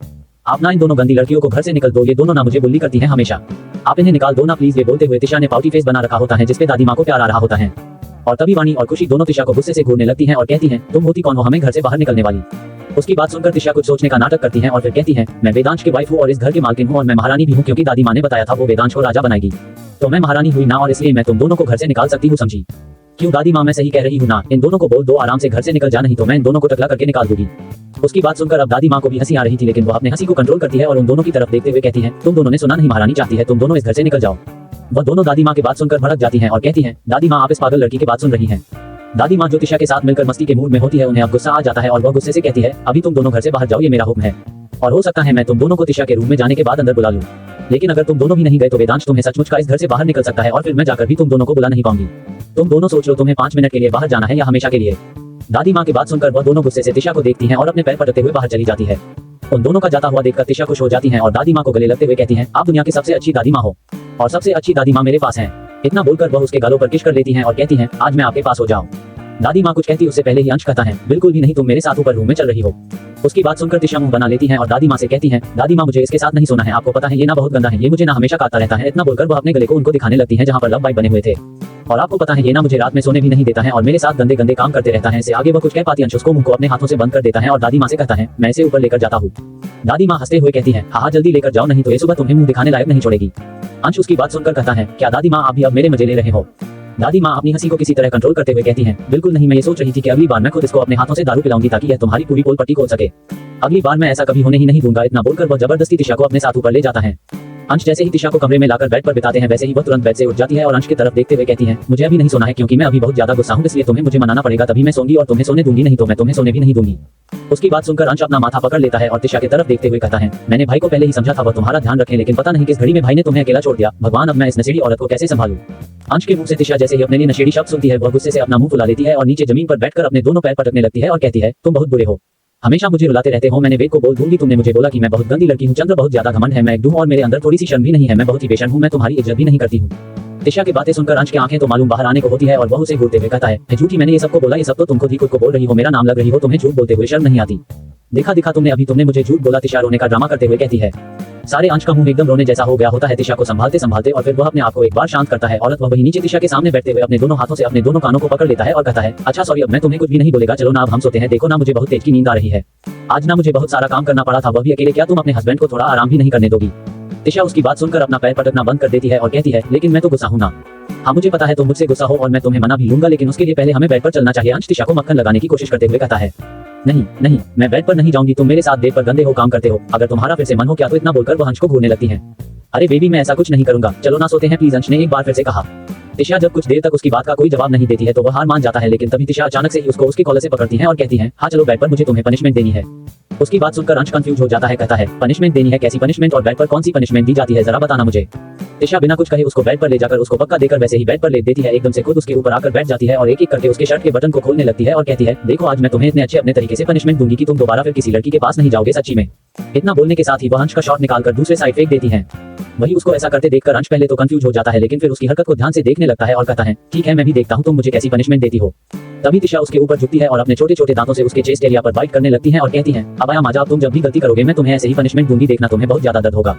आप ना इन दोनों गंदी लड़कियों को घर से निकल दो, ये दोनों ना मुझे बुल्ली करती हैं हमेशा, आप इन्हें निकाल दो ना प्लीज। ये बोलते हुए तिशा ने पाउटी फेस बना रखा होता है जिसपे दादी माँ को प्यार आ रहा होता है। और तभी वाणी और खुशी दोनों तिशा को गुस्से से घूरने लगती हैं और कहती हैं, तुम होती कौन हो हमें घर से बाहर निकलने वाली। उसकी बात सुनकर तिशा कुछ सोचने का नाटक करती है और फिर कहती है, मैं वेदांश की वाइफ हूँ और इस घर की मालकिन हूँ और मैं महारानी भी हूँ, क्योंकि दादी माँ ने बताया था वो वेदांश को राजा बनाएगी, तो मैं महारानी हुई ना, और इसलिए मैं तुम दोनों को घर से निकाल सकती हूँ, समझी। क्यों दादी माँ, मैं सही कह रही हूँ ना, इन दोनों को बोल दो आराम से घर से निकल जा, नहीं तो मैं इन दोनों को टकला करके निकाल दूंगी। उसकी बात सुनकर अब दादी माँ को भी हंसी आ रही थी, लेकिन वो अपने हंसी को कंट्रोल करती है और उन दोनों की तरफ देखते हुए कहती है, तुम दोनों ने सुना नहीं, महारानी चाहती है तुम दोनों इस घर से निकल जाओ। वह दोनों दादी माँ की बात सुनकर भड़क जाती हैं और कहती हैं, दादी माँ आप इस पागल लड़की की बात सुन रही हैं। दादी माँ जो तिशा के साथ मिलकर मस्ती के मूड में होती है, उन्हें अब गुस्सा आ जाता है और वह गुस्से से कहती है, अभी तुम दोनों घर से बाहर जाओ, ये मेरा हुक्म है, और हो सकता है मैं तुम दोनों को तिशा के रूम में जाने के बाद अंदर बुला लूं। लेकिन अगर तुम दोनों भी नहीं गए तो वेदांश तुम्हें सचमुच का इस घर से बाहर निकल सकता है और फिर मैं जाकर भी तुम दोनों को बुला नहीं पाऊंगी। तुम दोनों सोच लो, तुम्हें 5 मिनट के लिए बाहर जाना है या हमेशा के लिए। दादी माँ की बात सुनकर वह दोनों गुस्से से तिशा को देखती हैं और अपने पैर पटकते हुए बाहर चली जाती है। उन दोनों का जाता हुआ देखकर तिशा खुश हो जाती हैं और दादी माँ को गले लगते हुए कहती हैं, आप दुनिया की सबसे अच्छी दादी माँ हो और सबसे अच्छी दादी माँ मेरे पास है। इतना बोलकर वह उसके गालों पर किस कर लेती हैं और कहती हैं, आज मैं आपके पास हो जाऊं। दादी माँ कुछ कहती उससे पहले ही अंश कहता है, बिल्कुल भी नहीं, तुम मेरे साथ ऊपर रूम में चल रही हो। उसकी बात सुनकर तिशा मुंह बना लेती हैं और दादी माँ से कहती हैं, दादी माँ मुझे इसके साथ नहीं सोना है, आपको पता है ये ना बहुत गंदा है, ये मुझे ना हमेशा काटता रहता है। इतना बोलकर वह अपने गले को उनको दिखाने लगती है जहाँ पर लव बाइट बने हुए थे। और आपको पता है ये ना मुझे रात में सोने भी नहीं देता है और मेरे साथ गंदे गंदे काम करते रहता है। इससे आगे वह कुछ कह पाती अंश उसको मुंह को अपने हाथों से बंद कर देता है और दादी माँ से कहता है, मैं इसे ऊपर लेकर जाता हूँ। दादी माँ हंसते हुए कहती है, हाँ जल्दी लेकर जाओ, नहीं तो ये सुबह तुम्हें मुंह दिखाने लायक नहीं छोड़ेगी। अंश उसकी बात सुनकर कहता है, क्या दादी माँ आप भी अब मेरे मजे ले रहे हो? दादी माँ अपनी हंसी को किसी तरह कंट्रोल करते हुए कहती हैं, बिल्कुल नहीं, मैं ये सोच रही थी कि अगली बार मैं खुद इसको अपने हाथों से दारू पिलाऊंगी ताकि यह तुम्हारी पूरी पोल पट्टी खोल सके। अगली बार मैं ऐसा कभी होने ही नहीं दूंगा। इतना बोलकर वह जबरदस्ती तिशा को अपने साथ ऊपर ले जाता है। अंश जैसे ही तिशा को कमरे में लाकर बेड पर बिताते हैं वैसे ही वह तुरंत बेड से उठ जाती है और अंश की तरफ देखते हुए कहती है, मुझे अभी नहीं सोना है क्योंकि मैं अभी बहुत ज्यादा गुस्सा हूँ, इसलिए तुम्हें मुझे मनाना पड़ेगा तभी मैं सोऊंगी और तुम्हें सोने दूंगी, नहीं तो मैं तुम्हें सोने भी नहीं दूंगी। उसकी बात सुनकर अंश अपना माथा पकड़ लेता है और तिशा की तरफ देखते हुए कहता है, मैंने भाई को पहले ही समझा था वह तुम्हारा ध्यान रखे, लेकिन पता नहीं किस घड़ी में भाई ने तुम्हें अकेला छोड़ दिया। भगवान, अब मैं इस नशेड़ी औरत को कैसे संभालूं? अंश के मुंह से तिशा जैसे ही अपने लिए नशेड़ी शब्द सुनती है वह गुस्से से अपना मुंह फुला लेती है और नीचे जमीन पर बैठकर अपने दोनों पैर पटकने लगती है और कहती है, तुम बहुत बुरे हो, हमेशा मुझे रुलाते रहते हो। मैंने वेद को बोल दूंगी, तुमने मुझे बोला कि मैं बहुत गंदी लड़की हूँ, चंद्र बहुत ज्यादा घमंड है, मैं एक डूं और मेरे अंदर थोड़ी सी शर्म भी नहीं है, मैं बहुत ही बेशर्म हूँ, मैं तुम्हारी इज्जत भी नहीं करती हूँ। तिशा की बातें सुनकर अंश की आंखें तो मालूम बाहर आने को होती है और वह उसे घूरते हुए कहता है, झूठी, मैंने ये सबको बोला, ये सब तो तुम खुद ही खुद को बोल रही हो, मेरा नाम लग रही हो, तुम्हें झूठ बोलते हुए शर्म नहीं आती? देखा दिखा तुमने मुझे झूठ बोला। तिशा रोने का ड्रामा करते हुए कहती है। सारे अंश का मुंह एकदम रोने जैसा हो गया होता है तिशा को संभालते संभालते और फिर वह अपने आप को एक बार शांत करता है। औरत वह वही नीचे तिशा के सामने बैठते हुए अपने दोनों हाथों से अपने दोनों कानों को पकड़ लेता है और कहता है, अच्छा सॉरी, अब मैं तुम्हें कुछ भी नहीं बोलेगा, चलो ना अब हम सोते हैं। देखो ना मुझे बहुत तेज की नींद आ रही है, आज ना मुझे बहुत सारा काम करना पड़ा था, वह भी अकेले, क्या तुम अपने हस्बैंड को थोड़ा आराम भी नहीं करने दोगी? तिशा उसकी बात सुनकर अपना पैर पटकना बंद कर देती है और कहती है, लेकिन मैं तो गुस्सा हूँ ना। हाँ मुझे पता है तुम मुझसे गुस्सा हो और मैं तुम्हें मना भी लूंगा, लेकिन उसके लिए पहले हमें बेड पर चलना चाहिए। अंश तिशा को मक्खन लगाने की कोशिश करते हुए कहता है, नहीं नहीं, मैं बेड पर नहीं जाऊंगी, तुम मेरे साथ बेड पर गंदे हो काम करते हो, अगर तुम्हारा फिर से मन हो क्या तो। इतना बोलकर वह अंश को घूरने लगती है। अरे बेबी, मैं ऐसा कुछ नहीं करूंगा, चलो ना सोते हैं प्लीज, अंश ने एक बार फिर से कहा। तिशा जब कुछ देर तक उसकी बात का कोई जवाब नहीं देती है तो वह हार मान जाता है, लेकिन तभी तिशा अचानक से ही उसको उसके कॉलर से पकड़ती है और कहती है, हाँ चलो बेड पर, मुझे तुम्हें पनिशमेंट देनी है। उसकी बात सुनकर अंश कंफ्यूज हो जाता है, कहता है, पनिशमेंट देनी है? कैसी पनिशमेंट और बेड पर कौन सी पनिशमेंट दी जाती है, जरा बताना मुझे। तिशा बिना कुछ कहे उसको बेड पर ले जाकर उसको पक्का देकर वैसे ही बेड पर लेट देती है, एकदम से खुद उसके ऊपर आकर बैठ जाती है और एक एक करके उसके शर्ट के बटन को खोलने लगती है और कहती है, देखो आज मैं तुम्हें इतने अच्छे अपने तरीके से पनिशमेंट दूंगी कि तुम दोबारा फिर किसी लड़की के पास नहीं जाओगे, सच्ची में। इतना बोलने के साथ ही वह अंश का शॉर्ट निकालकर दूसरे साइड फेंक देती है। वही उसको ऐसा करते देखकर अंश पहले तो कंफ्यूज हो जाता है, लेकिन फिर उसकी हरकत को ध्यान से देखने लगता है और कहता है, ठीक है मैं भी देखता हूँ तुम मुझे कैसी पनिशमेंट देती हो। तभी तिशा उसके ऊपर झुकती है और अपने छोटे छोटे दांतों से उसके चेस्ट एरिया पर बाइट करने लगती है और कहती है, अब आया मजा, तुम जब भी गलती करोगे मैं तुम्हें ऐसे ही पनिशमेंट दूंगी, देखना तुम्हें बहुत ज्यादा दर्द होगा।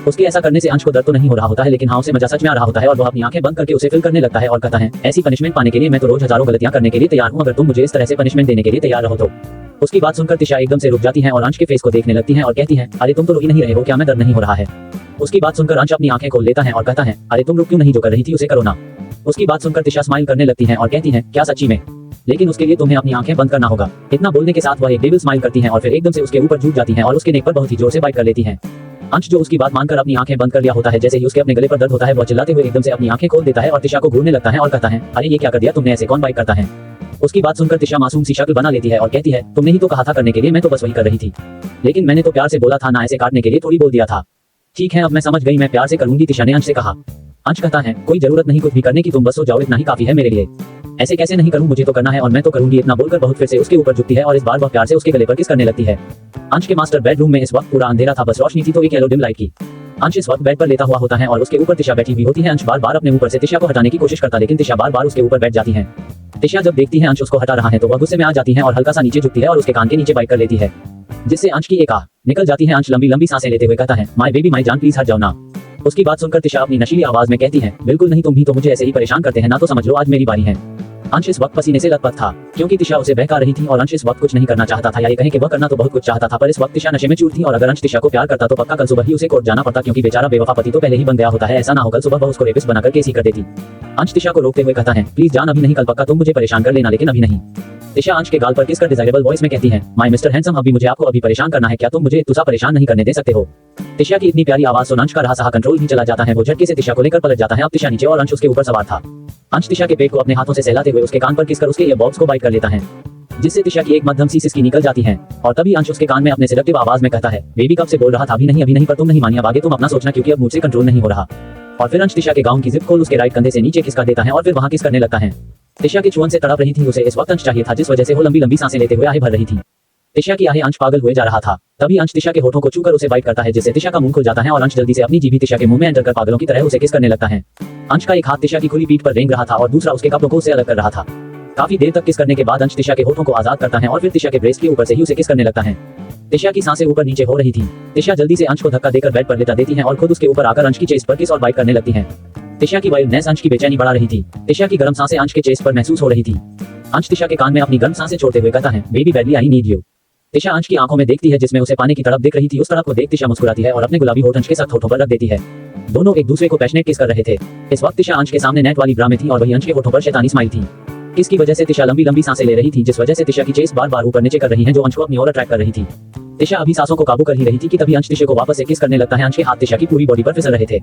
उसके ऐसा करने से अंश को दर्द तो नहीं हो रहा होता है, लेकिन हाँ उसे मजा सच में आ रहा होता है और वह अपनी आंखें बंद करके उसे फील करने लगता है और कहता है, ऐसी पनिशमेंट पाने के लिए मैं तो रोज हजारों गलतियां करने के लिए तैयार हूँ, अगर तुम मुझे इस तरह से पनिशमेंट देने के लिए तैयार रहो तो। उसकी बात सुनकर तिशा एकदम से रुक जाती है और अंश के फेस को देखने लगती है और कहती है, अरे तुम तो रो ही नहीं रहे हो क्या, मैं दर्द नहीं हो रहा है? उसकी बात सुनकर अंश अपनी आंखें खोल लेता है और कहता है, अरे तुम रुक क्यों नहीं, जो कर रही थी उसे करो ना। उसकी बात सुनकर तिशा स्माइल करने लगती है और कहती है, क्या सच्ची में? लेकिन उसके लिए तुम्हें अपनी आंखें बंद करना होगा। इतना बोलने के साथ वह एक डेविल स्माइल करती है और फिर एकदम से उसके ऊपर झुक जाती है और उसके नेक पर बहुत ही जोर से बाइट कर लेती है। अंश जो उसकी बात मानकर अपनी आंखें बंद कर लिया होता है, जैसे ही उसके अपने गले पर दर्द होता है वह चिल्लाते हुए एकदम से अपनी आंखें खोल देता है और तिशा को घूरने लगता है और कहता है, अरे ये क्या कर दिया तुमने, ऐसे कौन बाइट करता है? उसकी बात सुनकर तिशा मासूम सी शक्ल बना लेती है और कहती है, तुमने ही तो कहा था करने के लिए, मैं तो बस वही कर रही थी, लेकिन मैंने तो प्यार से बोला था ना, ऐसे काटने के लिए थोड़ी बोल दिया था। ठीक है अब मैं समझ गई, मैं प्यार से करूंगी, तिशा ने अंश से कहा। अंश कहता है, कोई जरूरत नहीं कुछ भी करने की, तुम बस सो जाओ, इतना ही काफी है मेरे लिए। ऐसे कैसे नहीं करूं, मुझे तो करना है और मैं तो करूंगी। इतना बोलकर बहुत फिर से उसके ऊपर झुकती है और इस बार वह प्यार से उसके गले पर किस करने लगती है। अंश के मास्टर बेडरूम में इस वक्त पूरा अंधेरा था, बस रोशनी थी तो एक येलो डिम लाइट की। अंश इस वक्त बेड पर लेटा हुआ होता है और उसके ऊपर तिशा बैठी हुई होती है। अंश बार बार अपने ऊपर से तिशा को हटाने की कोशिश करता, लेकिन तिशा बार बार उसके ऊपर बैठ जाती है। तिशा जब देखती है अंश उसको हटा रहा है तो वह गुस्से में आ जाती है और हल्का सा नीचे झुकती है और उसके कान के नीचे बाइट कर लेती है, जिससे अंश की एक आह निकल जाती है। अंश लंबी लंबी सांसें लेते हुए कहता है, माय बेबी माय जान प्लीज हट जाओ ना। उसकी बात सुनकर तिशा अपनी नशीली आवाज में कहती है, बिल्कुल नहीं, तुम भी तो मुझे ऐसे ही परेशान करते हैं ना, तो समझ लो आज मेरी बारी है। अंश इस वक्त पसीने से लथपथ था क्योंकि तिशा उसे बहका रही थी और अंश इस वक्त कुछ नहीं करना चाहता था, या ये कहें कि वह करना तो बहुत कुछ चाहता था, पर इस वक्त तिशा नशे में चूर थी और अगर अंश तिशा को प्यार करता तो पक्का कल सुबह ही उसे कोर्ट जाना पड़ता, क्योंकि बेचारा बेवफा पति तो पहले ही बन गया होता है। ऐसा ना हो कल सुबह वह उसको रेपिस्ट बनाकर केस ही कर देती। अंश तिशा को रोकते हुए कहता है, प्लीज जान अभी नहीं, कल पक्का तुम मुझे परेशान कर लेना, लेकिन अभी नहीं। तिशा अंश के गाल पर किसकर डिजायरेबल वॉइस में कहती है, माय मिस्टर हैंडसम, अभी मुझे आपको अभी परेशान करना है क्या, तुम मुझे तुसा परेशान नहीं करने दे सकते हो। तिशा की इतनी प्यारी आवाज सुन अंश का रहा सहा कंट्रोल ही चला जाता है। वो झटके से तिशा को लेकर पलट जाता है। अब तिशा नीचे और अंश उसके ऊपर सवार था। अंश तिशा के पेट को अपने हाथों से सहलाते हुए उसके कान पर किसकर उसके ईयरबड्स को बाइट कर लेता है, जिससे तिशा की एक मध्यम सी सिसकी निकल जाती है। और तभी अंश उसके कान में अपने सेडक्टिव आवाज में कहता है, बेबी कब से बोल रहा था, अभी नहीं, पर तुम नहीं मानी, अब आगे तुम अपना सोचना क्योंकि अब मुझसे कंट्रोल नहीं हो रहा। और फिर अंश तिशा के गाउन की जिप खोल उसके राइट कंधे से नीचे किसका देता है और फिर वहां किस करने लगता है। तिशा की छुअन से तड़प रही थी, उसे इस वक्त अंश चाहिए था, जिस वजह से वो लंबी लंबी सांसें लेते हुए आगे भर रही थी। तिशा की आहें अंश पागल हुए जा रहा था। तभी अंश तिशा के होठों को छूकर उसे बाइट करता है, जिससे तिशा का मुंह खुल जाता है और अंश जल्दी से अपनी जीभ तिशा के मुंह में एंटर कर पागलों की तरह उसे किस करने लगता है। अंश का एक हाथ तिशा की खुली पीठ पर रेंग रहा था और दूसरा उसके कपड़ों को उससे अलग कर रहा था। काफी देर तक किस करने के बाद अंश तिशा के होठों को आजाद करता है और फिर तिशा के ब्रेस्ट के ऊपर से ही उसे किस करने लगता है। तिशा की सांसें ऊपर नीचे हो रही थी। तिशा जल्दी से अंश को धक्का देकर बेड पर लेटा देती है और खुद उसके ऊपर आकर अंश की चेस्ट पर किस और बाइट करने लगती है। तिशा की वाइल्डनेस अंश की बेचैनी बढ़ा रही थी। तिशा की गर्म सांसें अंश के चेस्ट पर महसूस हो रही थी। अंश तिशा के कान में अपनी गर्म सांसें छोड़ते हुए कहता है, baby badly I need you. Tisha अंश की आंखों में देखती है, जिसमें उसे पाने की तड़प दिख रही थी। उस तड़प को देख तिशा मुस्कुराती है और अपने गुलाबी होठ अंश के सख्त होठों पर रख देती है। दोनों एक दूसरे को पैशनेट किस कर रहे थे। इस वक्त तिशा अंश के सामने नेट वाली ब्रा में थी और वही अंश के होठों पर शैतानी स्माइल थी। इसकी वजह से तिशा लंबी लंबी सांसें ले रही थी, जिस वजह से तिशा की चेस्ट बार बार ऊपर नीचे कर रही है, जो अंश को अपनी ओर अट्रैक्ट कर रही थी। तिशा अभी सांसों को काबू कर ही रही थी कि तभी अंश तिशा को वापस से किस करने लगता है। अंश के हाथ तिशा की पूरी बॉडी पर फिसल रहे थे।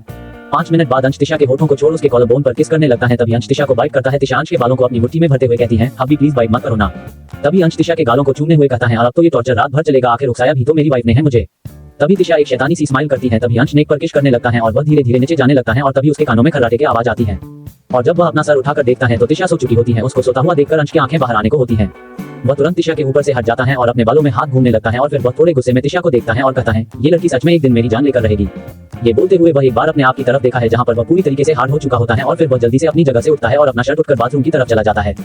5 मिनट बाद अंश तिशा के होठों को छोड़ उसके कॉलर बोन पर किस करने लगता है। तभी अंश तिशा को बाइट करता है। तिशा अंश के बालों को अपनी मुट्ठी में भरते हुए कहती है, अभी प्लीज बाइट मत करो ना। तभी अंश तिशा के गालों को चूमने हुए कहता है, अब तो ये टॉर्चर रात भर चलेगा, आखिर उकसाया भी तो मेरी वाइफ ने है मुझे। तभी तिशा एक शैतानी सी स्माइल करती है। तभी अंश नेक पर किस करने लगता है और वह धीरे धीरे नीचे जाने लगता है और तभी उसके कानों में खर्राटे की आवाज आती है। और जब वह अपना सर उठाकर देखता है तो तिशा सो चुकी होती है। उसको सोता हुआ देखकर अंश की आंखें बाहर आने को होती हैं। वह तुरंत तिशा के ऊपर से हट जाता है और अपने बालों में हाथ घूमने लगता है और फिर वह थोड़े गुस्से में तिशा को देखता है और कहता है, ये लड़की सच में एक दिन मेरी जान लेकर रहेगी। ये बोलते हुए वह एक बार अपने आप की तरफ देखा है, जहां पर वह पूरी तरीके से हार्ड हो चुका होता है और फिर वह जल्दी से अपनी जगह से उठता है और अपना शर्ट उठकर बाथरूम की तरफ चला जाता है।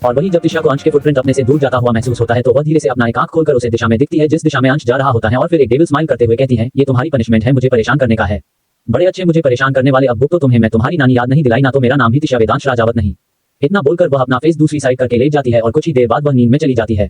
और वही जब तिशा को अंश के फुटप्रिंट अपने से दूर जाता हुआ महसूस होता है तो वह धीरे से अपना एक आंख खोलकर उसे दिशा में दिखती है जिस दिशा में अंश जा रहा होता है और फिर एक डेविल स्माइल करते हुए कहती है, ये तुम्हारी पनिशमेंट है, मुझे परेशान करने का है। बड़े अच्छे मुझे परेशान करने वाले, अब तो तुम्हें मैं तुम्हारी नानी याद नहीं दिलाई ना तो मेरा नाम भी तिशा वेदांश राजावत नहीं। इतना बोलकर वह अपना फेस दूसरी साइड करके लेट जाती है और कुछ ही देर बाद वह नींद में चली जाती है।